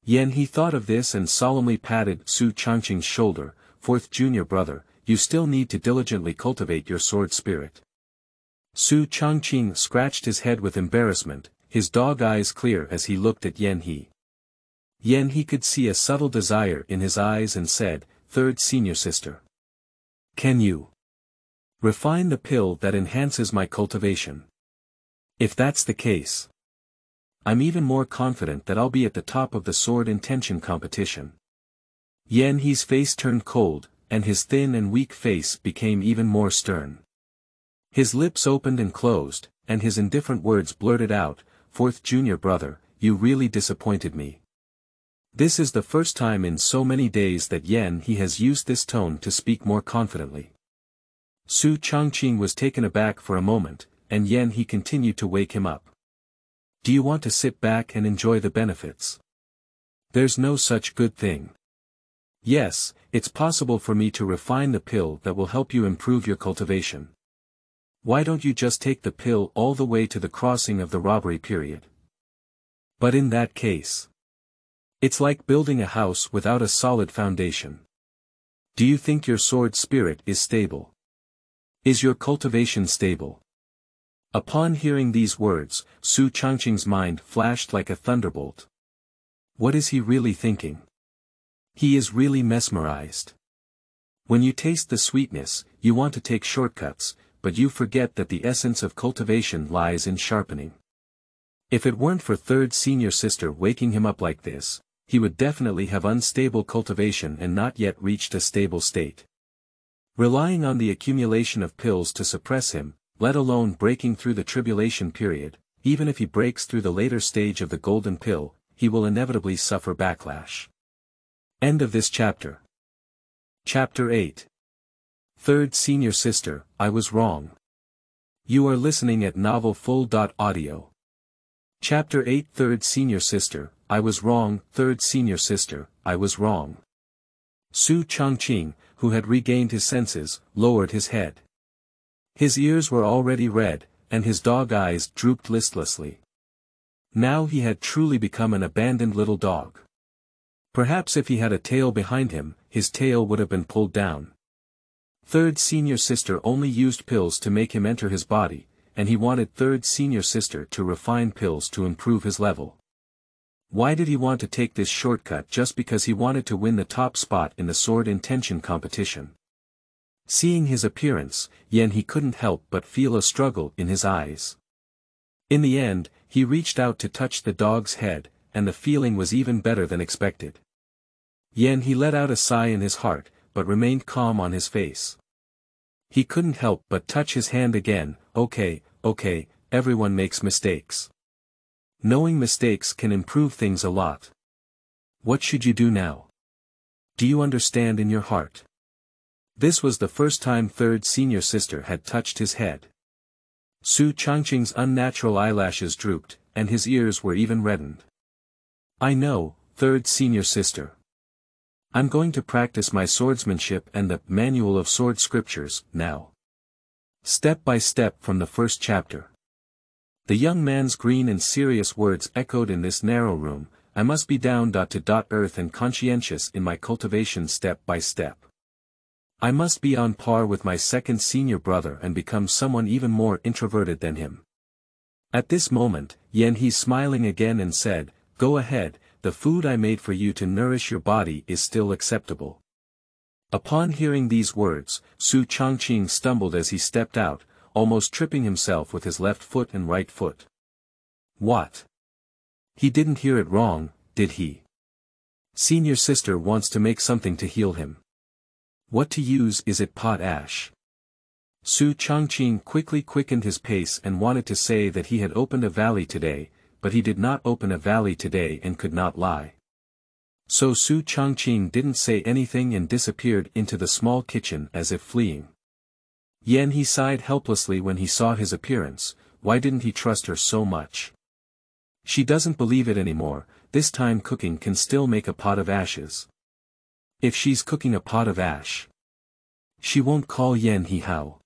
He thought of this and solemnly patted Su Changqing's shoulder, "Fourth junior brother, you still need to diligently cultivate your sword spirit." Su Changqing scratched his head with embarrassment, his dog eyes clear as he looked at He. He could see a subtle desire in his eyes and said, "Third senior sister. Can you refine the pill that enhances my cultivation? If that's the case, I'm even more confident that I'll be at the top of the sword intention competition." Yan He's face turned cold, and his thin and weak face became even more stern. His lips opened and closed, and his indifferent words blurted out, "Fourth junior brother, you really disappointed me." This is the first time in so many days that Yan He has used this tone to speak more confidently. Su Changqing was taken aback for a moment, and Yan He continued to wake him up. "Do you want to sit back and enjoy the benefits? There's no such good thing. Yes, it's possible for me to refine the pill that will help you improve your cultivation. Why don't you just take the pill all the way to the crossing of the robbery period? But in that case, it's like building a house without a solid foundation. Do you think your sword spirit is stable? Is your cultivation stable?" Upon hearing these words, Su Changqing's mind flashed like a thunderbolt. What is he really thinking? He is really mesmerized. When you taste the sweetness, you want to take shortcuts, but you forget that the essence of cultivation lies in sharpening. If it weren't for third senior sister waking him up like this, he would definitely have unstable cultivation and not yet reached a stable state. Relying on the accumulation of pills to suppress him, let alone breaking through the tribulation period, even if he breaks through the later stage of the golden pill, he will inevitably suffer backlash. End of this chapter. Chapter 8. Third senior sister, I was wrong. You are listening at novelfull.audio. Chapter 8. Third senior sister, I was wrong. Third senior sister, I was wrong. Su Changqing, who had regained his senses, lowered his head. His ears were already red, and his dog eyes drooped listlessly. Now he had truly become an abandoned little dog. Perhaps if he had a tail behind him, his tail would have been pulled down. Third senior sister only used pills to make him enter his body, and he wanted third senior sister to refine pills to improve his level. Why did he want to take this shortcut just because he wanted to win the top spot in the sword intention competition? Seeing his appearance, Yan He couldn't help but feel a struggle in his eyes. In the end, he reached out to touch the dog's head, and the feeling was even better than expected. Yan He let out a sigh in his heart, but remained calm on his face. He couldn't help but touch his hand again. Okay, everyone makes mistakes. Knowing mistakes can improve things a lot. What should you do now? Do you understand in your heart? This was the first time third senior sister had touched his head. Su Changqing's unnatural eyelashes drooped, and his ears were even reddened. I know, third senior sister. I'm going to practice my swordsmanship and the Manual of Sword Scriptures, now. Step by step from the first chapter. The young man's green and serious words echoed in this narrow room. I must be down to earth and conscientious in my cultivation step by step. I must be on par with my second senior brother and become someone even more introverted than him. At this moment, Yan He's smiling again and said, Go ahead, the food I made for you to nourish your body is still acceptable. Upon hearing these words, Su Changqing stumbled as he stepped out, almost tripping himself with his left foot and right foot. What? He didn't hear it wrong, did he? Senior sister wants to make something to heal him. What to use? Is it pot ash? Su Changqing quickly quickened his pace and wanted to say that he had opened a valley today, but he did not open a valley today and could not lie. So Su Changqing didn't say anything and disappeared into the small kitchen as if fleeing. Yan He sighed helplessly when he saw his appearance. Why didn't he trust her so much? She doesn't believe it anymore. This time cooking can still make a pot of ashes. If she's cooking a pot of ash, she won't call Yan He how.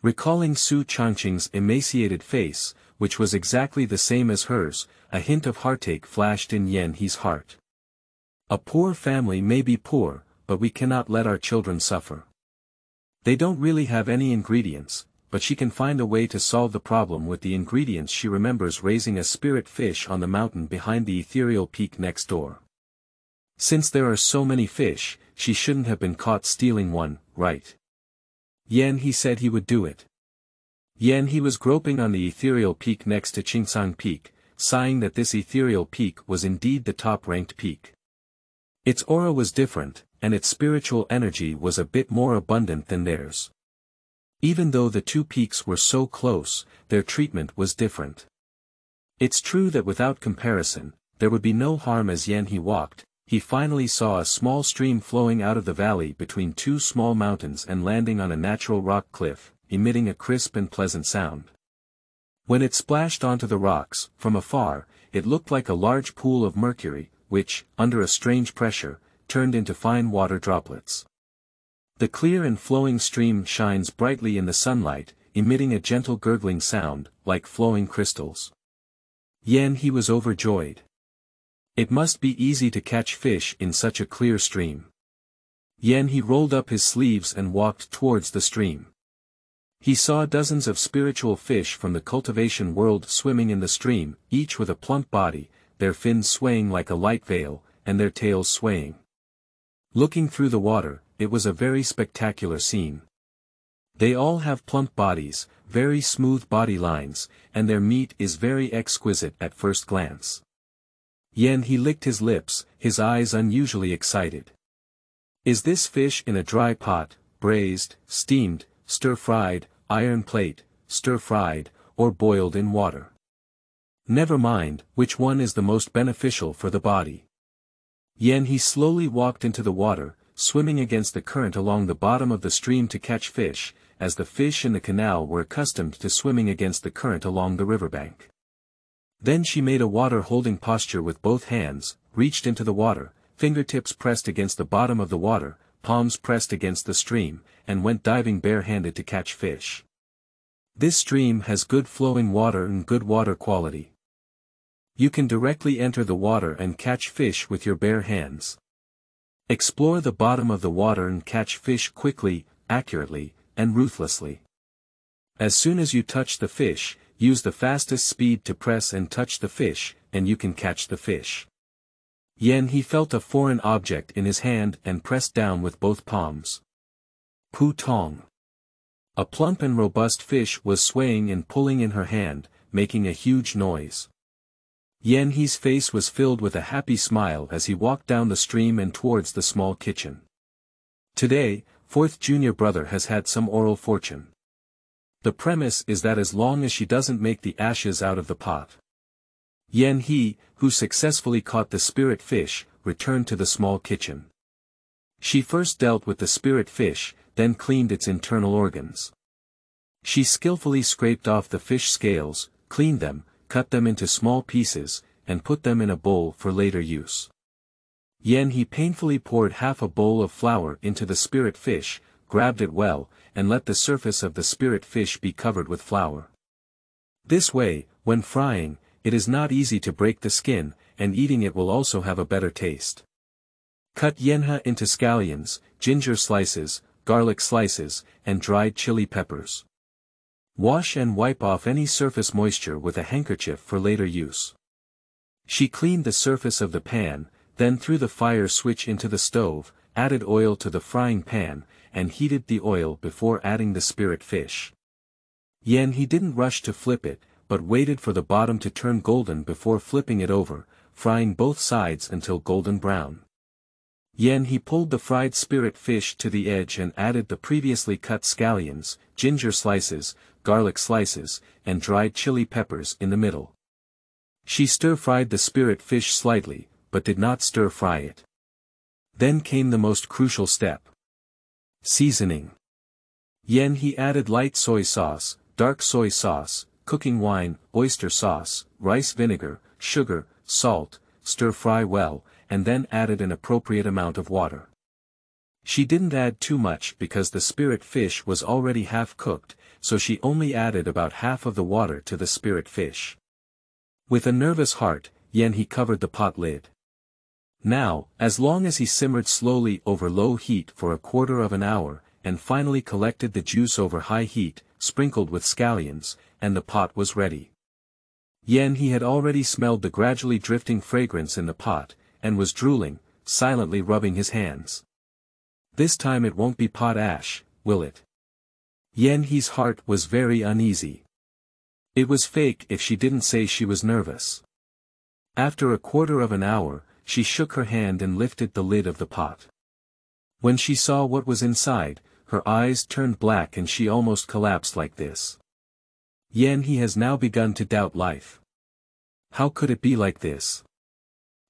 Recalling Su Changqing's emaciated face, which was exactly the same as hers, a hint of heartache flashed in Yan He's heart. A poor family may be poor, but we cannot let our children suffer. They don't really have any ingredients, but she can find a way to solve the problem with the ingredients. She remembers raising a spirit fish on the mountain behind the ethereal peak next door. Since there are so many fish, she shouldn't have been caught stealing one, right? Yan He said he would do it. Yan He was groping on the ethereal peak next to Qingcang Peak, sighing that this ethereal peak was indeed the top-ranked peak. Its aura was different, and its spiritual energy was a bit more abundant than theirs. Even though the two peaks were so close, their treatment was different. It's true that without comparison, there would be no harm. As Yan-He walked, he finally saw a small stream flowing out of the valley between two small mountains and landing on a natural rock cliff, emitting a crisp and pleasant sound. When it splashed onto the rocks, from afar, it looked like a large pool of mercury, which, under a strange pressure, turned into fine water droplets. The clear and flowing stream shines brightly in the sunlight, emitting a gentle gurgling sound, like flowing crystals. Yan-He was overjoyed. It must be easy to catch fish in such a clear stream. Yan-He rolled up his sleeves and walked towards the stream. He saw dozens of spiritual fish from the cultivation world swimming in the stream, each with a plump body, their fins swaying like a light veil, and their tails swaying. Looking through the water, it was a very spectacular scene. They all have plump bodies, very smooth body lines, and their meat is very exquisite at first glance. Yan-He licked his lips, his eyes unusually excited. Is this fish in a dry pot, braised, steamed, stir-fried, iron plate, stir-fried, or boiled in water? Never mind, which one is the most beneficial for the body. Yan-He slowly walked into the water, swimming against the current along the bottom of the stream to catch fish, as the fish in the canal were accustomed to swimming against the current along the riverbank. Then she made a water-holding posture with both hands, reached into the water, fingertips pressed against the bottom of the water, palms pressed against the stream, and went diving bare-handed to catch fish. This stream has good flowing water and good water quality. You can directly enter the water and catch fish with your bare hands. Explore the bottom of the water and catch fish quickly, accurately, and ruthlessly. As soon as you touch the fish, use the fastest speed to press and touch the fish, and you can catch the fish. Yan-He felt a foreign object in his hand and pressed down with both palms. Pu Tong. A plump and robust fish was swaying and pulling in her hand, making a huge noise. Yan-He's face was filled with a happy smile as he walked down the stream and towards the small kitchen. Today, fourth junior brother has had some oral fortune. The premise is that as long as she doesn't make the ashes out of the pot. Yan-He, who successfully caught the spirit fish, returned to the small kitchen. She first dealt with the spirit fish, then cleaned its internal organs. She skillfully scraped off the fish scales, cleaned them, cut them into small pieces, and put them in a bowl for later use. Yan-He painfully poured half a bowl of flour into the spirit fish, grabbed it well, and let the surface of the spirit fish be covered with flour. This way, when frying, it is not easy to break the skin, and eating it will also have a better taste. Cut Yan-He into scallions, ginger slices, garlic slices, and dried chili peppers. Wash and wipe off any surface moisture with a handkerchief for later use. She cleaned the surface of the pan, then threw the fire switch into the stove, added oil to the frying pan, and heated the oil before adding the spirit fish. Yan-He didn't rush to flip it, but waited for the bottom to turn golden before flipping it over, frying both sides until golden brown. Yan-He pulled the fried spirit fish to the edge and added the previously cut scallions, ginger slices, garlic slices, and dried chili peppers in the middle. She stir-fried the spirit fish slightly, but did not stir-fry it. Then came the most crucial step. Seasoning. Yan-He added light soy sauce, dark soy sauce, cooking wine, oyster sauce, rice vinegar, sugar, salt, stir-fry well, and then added an appropriate amount of water. She didn't add too much because the spirit fish was already half-cooked, so she only added about half of the water to the spirit fish. With a nervous heart, Yan-He covered the pot lid. Now, as long as he simmered slowly over low heat for a quarter of an hour, and finally collected the juice over high heat, sprinkled with scallions, and the pot was ready. Yan-He had already smelled the gradually drifting fragrance in the pot, and was drooling, silently rubbing his hands. This time it won't be pot ash, will it? Yan-He's heart was very uneasy. It was fake if she didn't say she was nervous. After a quarter of an hour, she shook her hand and lifted the lid of the pot. When she saw what was inside, her eyes turned black and she almost collapsed like this. Yen he has now begun to doubt life. How could it be like this?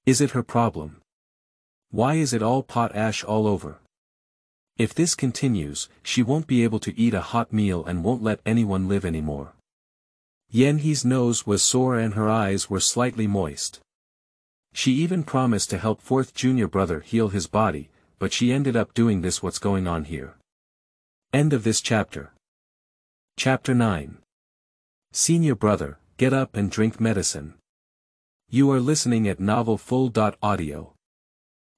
Is it her problem? Why is it all pot ash all over? If this continues, she won't be able to eat a hot meal and won't let anyone live anymore. Yen he's nose was sore and her eyes were slightly moist. She even promised to help fourth junior brother heal his body, but she ended up doing this. What's going on here? End of this chapter. Chapter 9. Senior brother, get up and drink medicine. You are listening at novelfull.audio.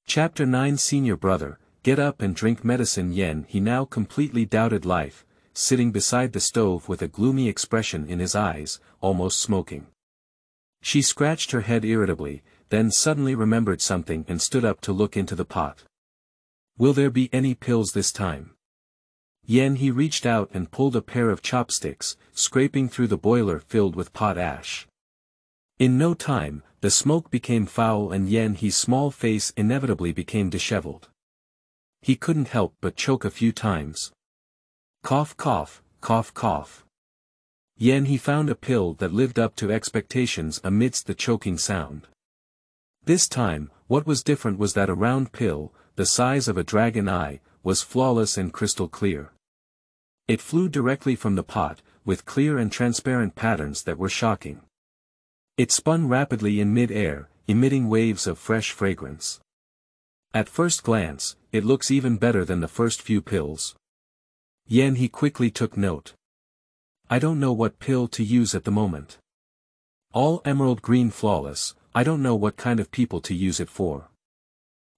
Chapter 9. Senior brother, get up and drink medicine. Yen he now completely doubted life, sitting beside the stove with a gloomy expression in his eyes, almost smoking. She scratched her head irritably, then suddenly remembered something and stood up to look into the pot. Will there be any pills this time? Yen he reached out and pulled a pair of chopsticks, scraping through the boiler filled with pot ash. In no time, the smoke became foul and Yen he's small face inevitably became disheveled. He couldn't help but choke a few times. Cough cough, cough cough. Yen he found a pill that lived up to expectations amidst the choking sound. This time, what was different was that a round pill, the size of a dragon eye, was flawless and crystal clear. It flew directly from the pot, with clear and transparent patterns that were shocking. It spun rapidly in mid-air, emitting waves of fresh fragrance. At first glance, it looks even better than the first few pills. Yen he quickly took note. I don't know what pill to use at the moment. All emerald green flawless, I don't know what kind of people to use it for.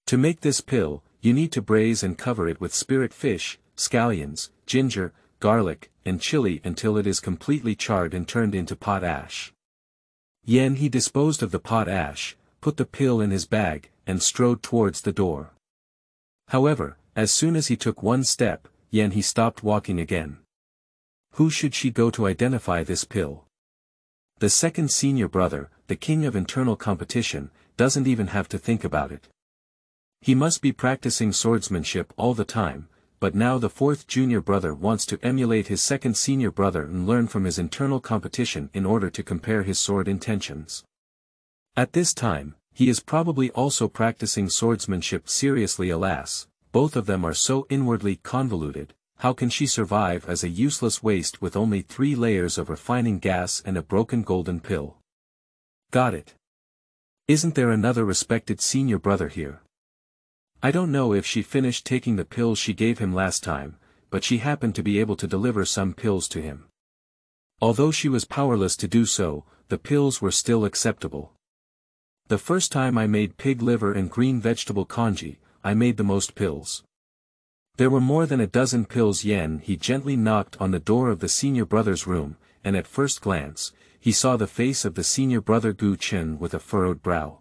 To make this pill, you need to braise and cover it with spirit fish, scallions, ginger, garlic, and chili until it is completely charred and turned into pot ash. Yen he disposed of the pot ash, put the pill in his bag, and strode towards the door. However, as soon as he took one step, Yen he stopped walking again. Who should she go to identify this pill? The second senior brother, the king of internal competition, doesn't even have to think about it. He must be practicing swordsmanship all the time, but now the fourth junior brother wants to emulate his second senior brother and learn from his internal competition in order to compare his sword intentions. At this time, he is probably also practicing swordsmanship seriously. Alas, both of them are so inwardly convoluted. How can she survive as a useless waste with only 3 layers of refining gas and a broken golden pill? Got it. Isn't there another respected senior brother here? I don't know if she finished taking the pills she gave him last time, but she happened to be able to deliver some pills to him. Although she was powerless to do so, the pills were still acceptable. The first time I made pig liver and green vegetable congee, I made the most pills. There were more than a dozen pills. Yen he gently knocked on the door of the senior brother's room, and at first glance, he saw the face of the senior brother Gu Chen with a furrowed brow.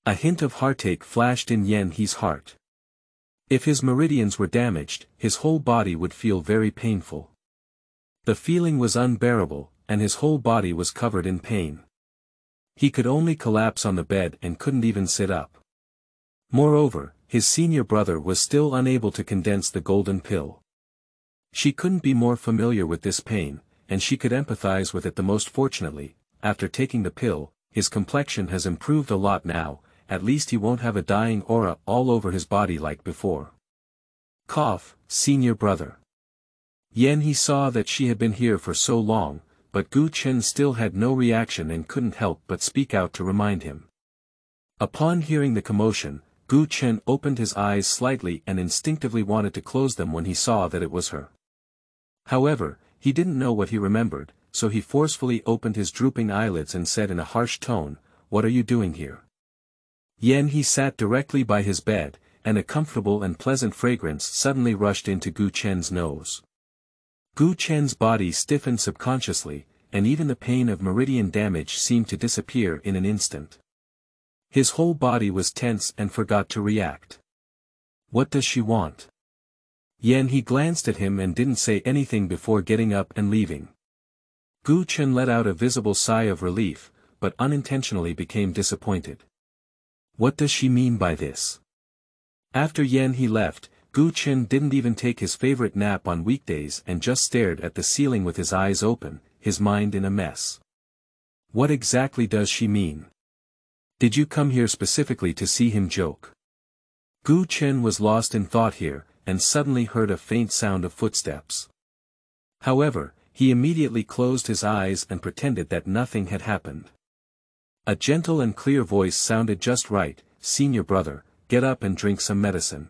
A hint of heartache flashed in Yen he's heart. If his meridians were damaged, his whole body would feel very painful. The feeling was unbearable, and his whole body was covered in pain. He could only collapse on the bed and couldn't even sit up. Moreover, his senior brother was still unable to condense the golden pill. She couldn't be more familiar with this pain, and she could empathize with it the most. Fortunately, after taking the pill, his complexion has improved a lot now. At least he won't have a dying aura all over his body like before. Cough, senior brother. Yen he saw that she had been here for so long, but Gu Chen still had no reaction and couldn't help but speak out to remind him. Upon hearing the commotion, Gu Chen opened his eyes slightly and instinctively wanted to close them when he saw that it was her. However, he didn't know what he remembered, so he forcefully opened his drooping eyelids and said in a harsh tone, "What are you doing here?" Yen he sat directly by his bed, and a comfortable and pleasant fragrance suddenly rushed into Gu Chen's nose. Gu Chen's body stiffened subconsciously, and even the pain of meridian damage seemed to disappear in an instant. His whole body was tense and forgot to react. What does she want? Yen he glanced at him and didn't say anything before getting up and leaving. Gu Chen let out a visible sigh of relief, but unintentionally became disappointed. What does she mean by this? After Yan He left, Gu Qin didn't even take his favorite nap on weekdays and just stared at the ceiling with his eyes open, his mind in a mess. What exactly does she mean? Did you come here specifically to see him joke? Gu Qin was lost in thought here, and suddenly heard a faint sound of footsteps. However, he immediately closed his eyes and pretended that nothing had happened. A gentle and clear voice sounded just right, "Senior brother, get up and drink some medicine."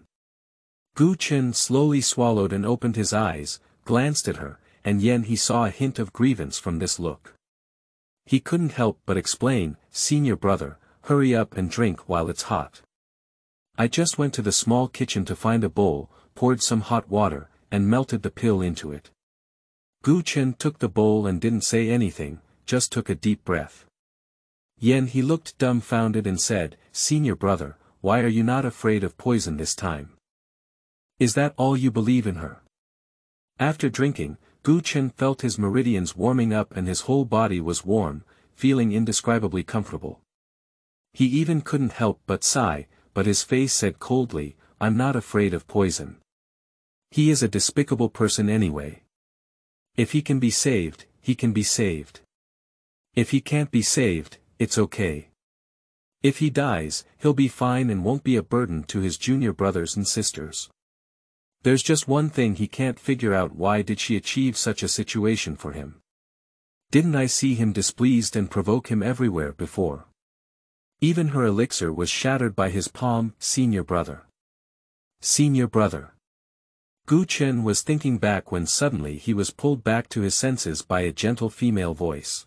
Gu Qin slowly swallowed and opened his eyes, glanced at her, and Yan He saw a hint of grievance from this look. He couldn't help but explain, "Senior brother, hurry up and drink while it's hot. I just went to the small kitchen to find a bowl, poured some hot water, and melted the pill into it." Gu Qin took the bowl and didn't say anything, just took a deep breath. Yan He looked dumbfounded and said, "Senior brother, why are you not afraid of poison this time? Is that all you believe in her?" After drinking, Gu Qin felt his meridians warming up and his whole body was warm, feeling indescribably comfortable. He even couldn't help but sigh, but his face said coldly, "I'm not afraid of poison. He is a despicable person anyway. If he can be saved, he can be saved. If he can't be saved, it's okay. If he dies, he'll be fine and won't be a burden to his junior brothers and sisters. There's just one thing he can't figure out: why did she achieve such a situation for him? Didn't I see him displeased and provoke him everywhere before? Even her elixir was shattered by his palm." "Senior brother. Senior brother." Gu Qin was thinking back when suddenly he was pulled back to his senses by a gentle female voice.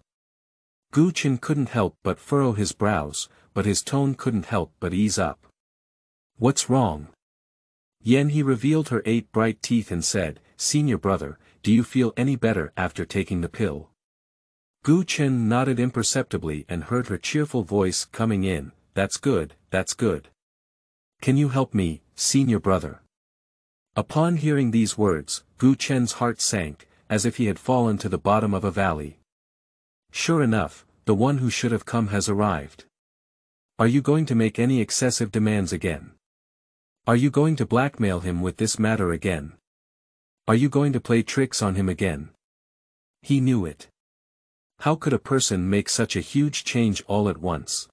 Gu Qin couldn't help but furrow his brows, but his tone couldn't help but ease up. "What's wrong?" Yan He revealed her 8 bright teeth and said, "Senior brother, do you feel any better after taking the pill?" Gu Qin nodded imperceptibly and heard her cheerful voice coming in, "That's good, that's good. Can you help me, senior brother?" Upon hearing these words, Gu Qin's heart sank, as if he had fallen to the bottom of a valley. Sure enough, the one who should have come has arrived. Are you going to make any excessive demands again? Are you going to blackmail him with this matter again? Are you going to play tricks on him again? He knew it. How could a person make such a huge change all at once?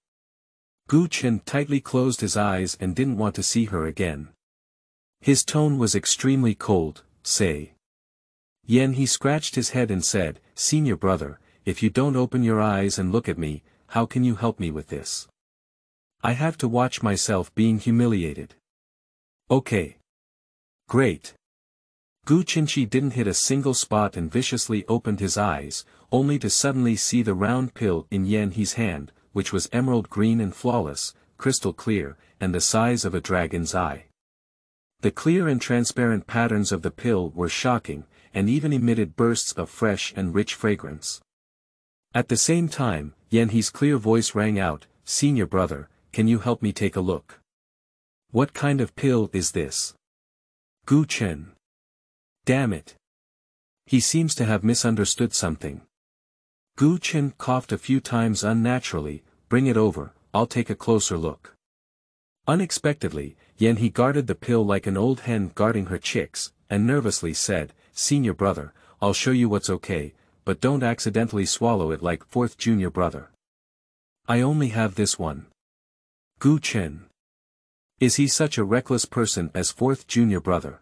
Gu Qin tightly closed his eyes and didn't want to see her again. His tone was extremely cold. "Say." Yan He scratched his head and said, "Senior brother, if you don't open your eyes and look at me, how can you help me with this? I have to watch myself being humiliated." "Okay. Great." Gu Qinchi didn't hit a single spot and viciously opened his eyes, only to suddenly see the round pill in Yan He's hand, which was emerald green and flawless, crystal clear, and the size of a dragon's eye. The clear and transparent patterns of the pill were shocking, and even emitted bursts of fresh and rich fragrance. At the same time, Yan He's clear voice rang out, "Senior brother, can you help me take a look? What kind of pill is this?" Gu Qin. Damn it. He seems to have misunderstood something. Gu Qin coughed a few times unnaturally. "Bring it over, I'll take a closer look." Unexpectedly, Yan He guarded the pill like an old hen guarding her chicks, and nervously said, "Senior brother, I'll show you what's okay, but don't accidentally swallow it like 4th junior brother. I only have this one." Gu Qin. Is he such a reckless person as 4th junior brother?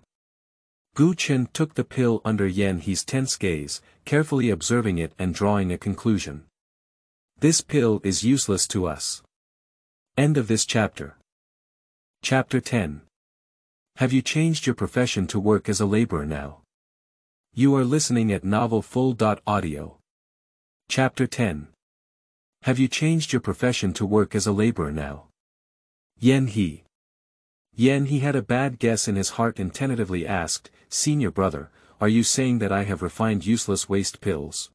Gu Qin took the pill under Yan He's tense gaze, carefully observing it and drawing a conclusion. This pill is useless to us. End of this chapter. Chapter 10. Have you changed your profession to work as a laborer now? You are listening at novelfull.audio. Chapter 10. Have you changed your profession to work as a laborer now? Yan He. Yan He had a bad guess in his heart and tentatively asked, "Senior brother, are you saying that I have refined useless waste pills?"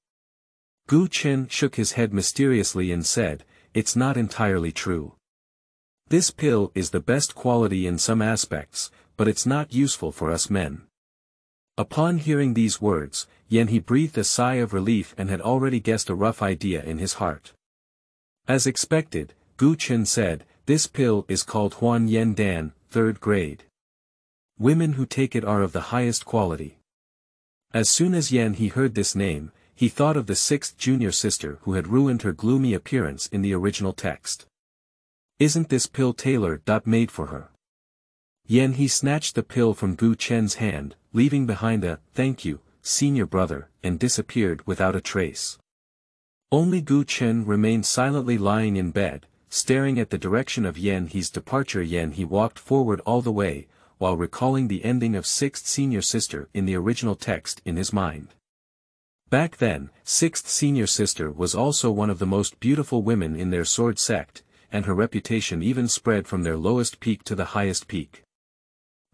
Gu Qin shook his head mysteriously and said, "It's not entirely true. This pill is the best quality in some aspects, but it's not useful for us men." Upon hearing these words, Yan He breathed a sigh of relief and had already guessed a rough idea in his heart. As expected, Gu Qin said, This pill is called Huan Yen Dan, 3rd grade. Women who take it are of the highest quality. As soon as Yen He heard this name, he thought of the 6th junior sister who had ruined her gloomy appearance in the original text. Isn't this pill tailor-made for her? Yen He snatched the pill from Gu Chen's hand, leaving behind a, "Thank you, senior brother," and disappeared without a trace. Only Gu Chen remained silently lying in bed, staring at the direction of Yen He's departure. Yen He walked forward all the way, while recalling the ending of 6th senior sister in the original text in his mind. Back then, 6th senior sister was also one of the most beautiful women in their sword sect, and her reputation even spread from their lowest peak to the highest peak.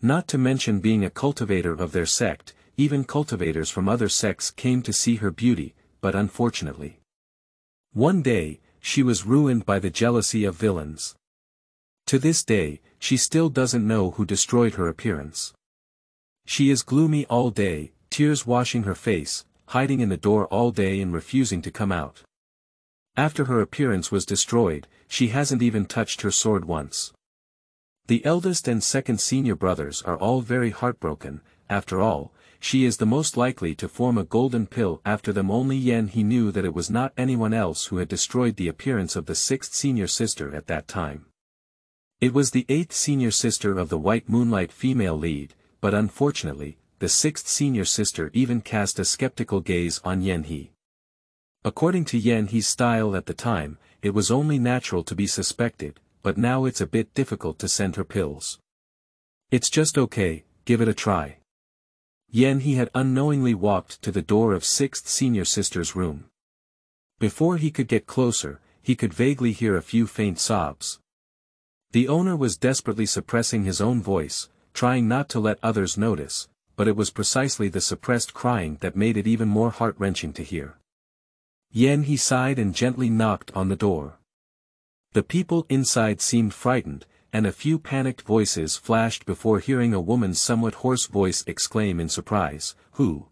Not to mention being a cultivator of their sect, even cultivators from other sects came to see her beauty, but unfortunately, one day, she was ruined by the jealousy of villains. To this day, she still doesn't know who destroyed her appearance. She is gloomy all day, tears washing her face, hiding in the door all day and refusing to come out. After her appearance was destroyed, she hasn't even touched her sword once. The eldest and 2nd senior brothers are all very heartbroken. After all, she is the most likely to form a golden pill after them. Only Yen He knew that it was not anyone else who had destroyed the appearance of the 6th senior sister at that time. It was the 8th senior sister of the White Moonlight female lead, but unfortunately, the 6th senior sister even cast a skeptical gaze on Yen He. According to Yen He's style at the time, it was only natural to be suspected, but now it's a bit difficult to send her pills. It's just okay, give it a try. Yen He had unknowingly walked to the door of 6th senior sister's room. Before he could get closer, he could vaguely hear a few faint sobs. The owner was desperately suppressing his own voice, trying not to let others notice, but it was precisely the suppressed crying that made it even more heart-wrenching to hear. Yen He sighed and gently knocked on the door. The people inside seemed frightened, and a few panicked voices flashed before hearing a woman's somewhat hoarse voice exclaim in surprise, "Who?"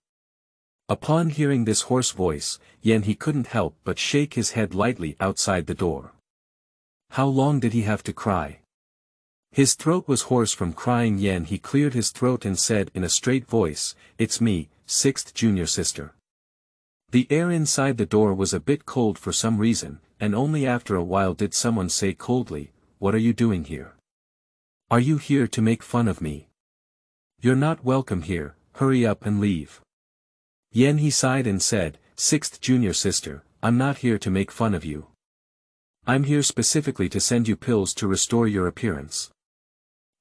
Upon hearing this hoarse voice, Yen He couldn't help but shake his head lightly outside the door. How long did he have to cry? His throat was hoarse from crying. Yen He cleared his throat and said in a straight voice, "It's me, 6th junior sister." The air inside the door was a bit cold for some reason, and only after a while did someone say coldly, "What are you doing here? Are you here to make fun of me? You're not welcome here, hurry up and leave." Yen He sighed and said, "6th junior sister, I'm not here to make fun of you. I'm here specifically to send you pills to restore your appearance."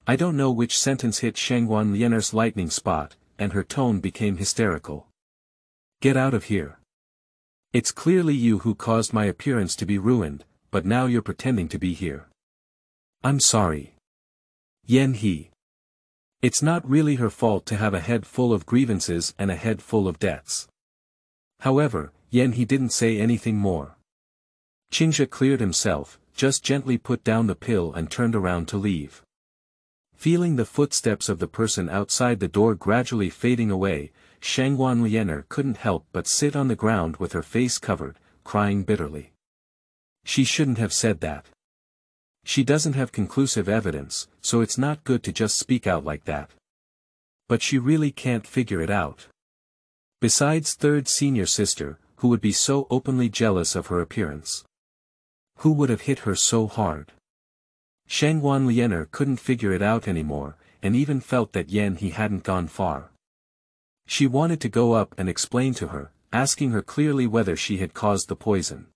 I don't know which sentence hit Shangguan Lianer's lightning spot, and her tone became hysterical. "Get out of here. It's clearly you who caused my appearance to be ruined, but now you're pretending to be here." "I'm sorry. Yen He. It's not really her fault to have a head full of grievances and a head full of debts." However, Yen He didn't say anything more. Qingcang cleared himself, just gently put down the pill and turned around to leave. Feeling the footsteps of the person outside the door gradually fading away, Shangguan Lianer couldn't help but sit on the ground with her face covered, crying bitterly. She shouldn't have said that. She doesn't have conclusive evidence, so it's not good to just speak out like that. But she really can't figure it out. Besides 3rd senior sister, who would be so openly jealous of her appearance? Who would have hit her so hard? Shangguan Lianer couldn't figure it out anymore, and even felt that Yen He hadn't gone far. She wanted to go up and explain to her, asking her clearly whether she had caused the poison.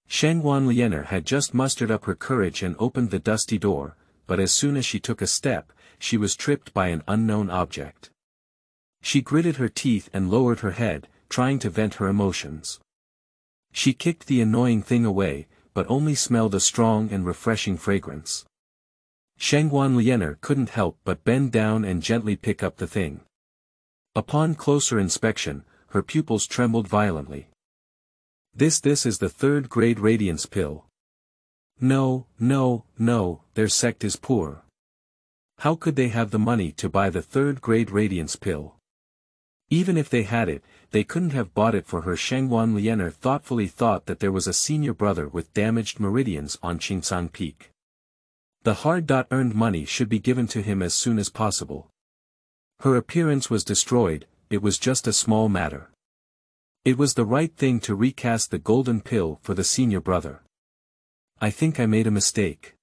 Shangguan Lianer had just mustered up her courage and opened the dusty door, but as soon as she took a step, she was tripped by an unknown object. She gritted her teeth and lowered her head, trying to vent her emotions. She kicked the annoying thing away, but only smelled a strong and refreshing fragrance. Shangguan Lianer couldn't help but bend down and gently pick up the thing. Upon closer inspection, her pupils trembled violently. This is the 3rd grade radiance pill. No, their sect is poor. How could they have the money to buy the 3rd grade radiance pill? Even if they had it, they couldn't have bought it for her. Shangguan Lianer thoughtfully thought that there was a senior brother with damaged meridians on Qingcang Peak. The hard-earned money should be given to him as soon as possible. Her appearance was destroyed, it was just a small matter. It was the right thing to recast the golden pill for the senior brother. I think I made a mistake.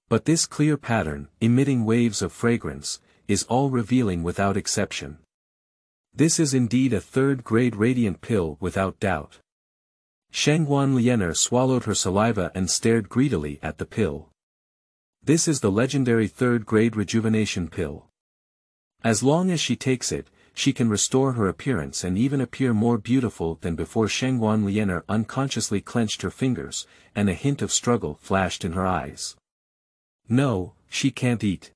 But this clear pattern, emitting waves of fragrance, is all revealing without exception. This is indeed a third-grade radiant pill without doubt. Shangguan Lianer swallowed her saliva and stared greedily at the pill. This is the legendary third-grade rejuvenation pill. As long as she takes it, she can restore her appearance and even appear more beautiful than before. Shangguan Lianer unconsciously clenched her fingers, and a hint of struggle flashed in her eyes. No, she can't eat.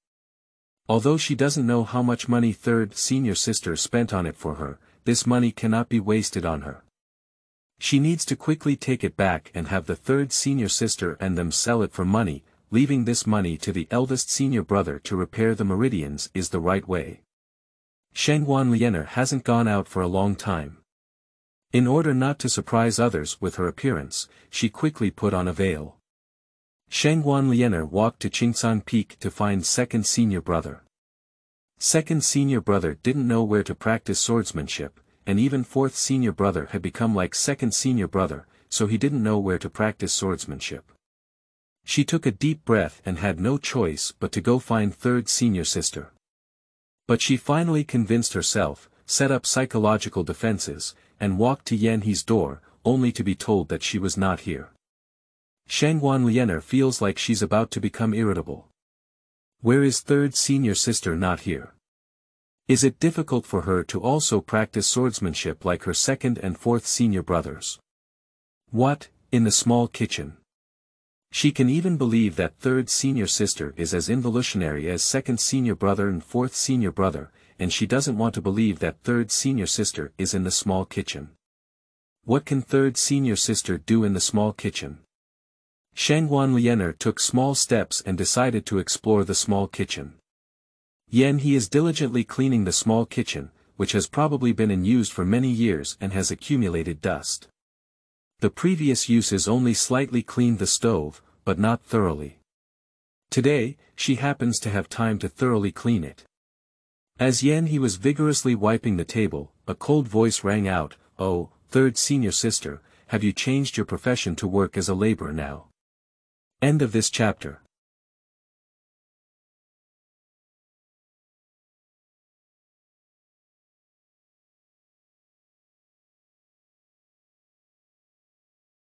Although she doesn't know how much money third senior sister spent on it for her, this money cannot be wasted on her. She needs to quickly take it back and have the third senior sister and them sell it for money, leaving this money to the eldest senior brother to repair the meridians is the right way. Shangguan Lianer hasn't gone out for a long time. In order not to surprise others with her appearance, she quickly put on a veil. Shangguan Lianer walked to Qingcang Peak to find second senior brother. Second senior brother didn't know where to practice swordsmanship, and even fourth senior brother had become like second senior brother, so he didn't know where to practice swordsmanship. She took a deep breath and had no choice but to go find third senior sister. But she finally convinced herself, set up psychological defenses, and walked to Yan He's door, only to be told that she was not here. Shangguan Lianer feels like she's about to become irritable. Where is third senior sister not here? Is it difficult for her to also practice swordsmanship like her second and fourth senior brothers? What, in the small kitchen? She can even believe that third senior sister is as involutionary as second senior brother and fourth senior brother, and she doesn't want to believe that third senior sister is in the small kitchen. What can third senior sister do in the small kitchen? Shangguan Lianer took small steps and decided to explore the small kitchen. Yan He is diligently cleaning the small kitchen, which has probably been in use for many years and has accumulated dust. The previous uses only slightly cleaned the stove, but not thoroughly. Today, she happens to have time to thoroughly clean it. As Yan He was vigorously wiping the table, a cold voice rang out, "Oh, third senior sister, have you changed your profession to work as a laborer now?" End of this chapter.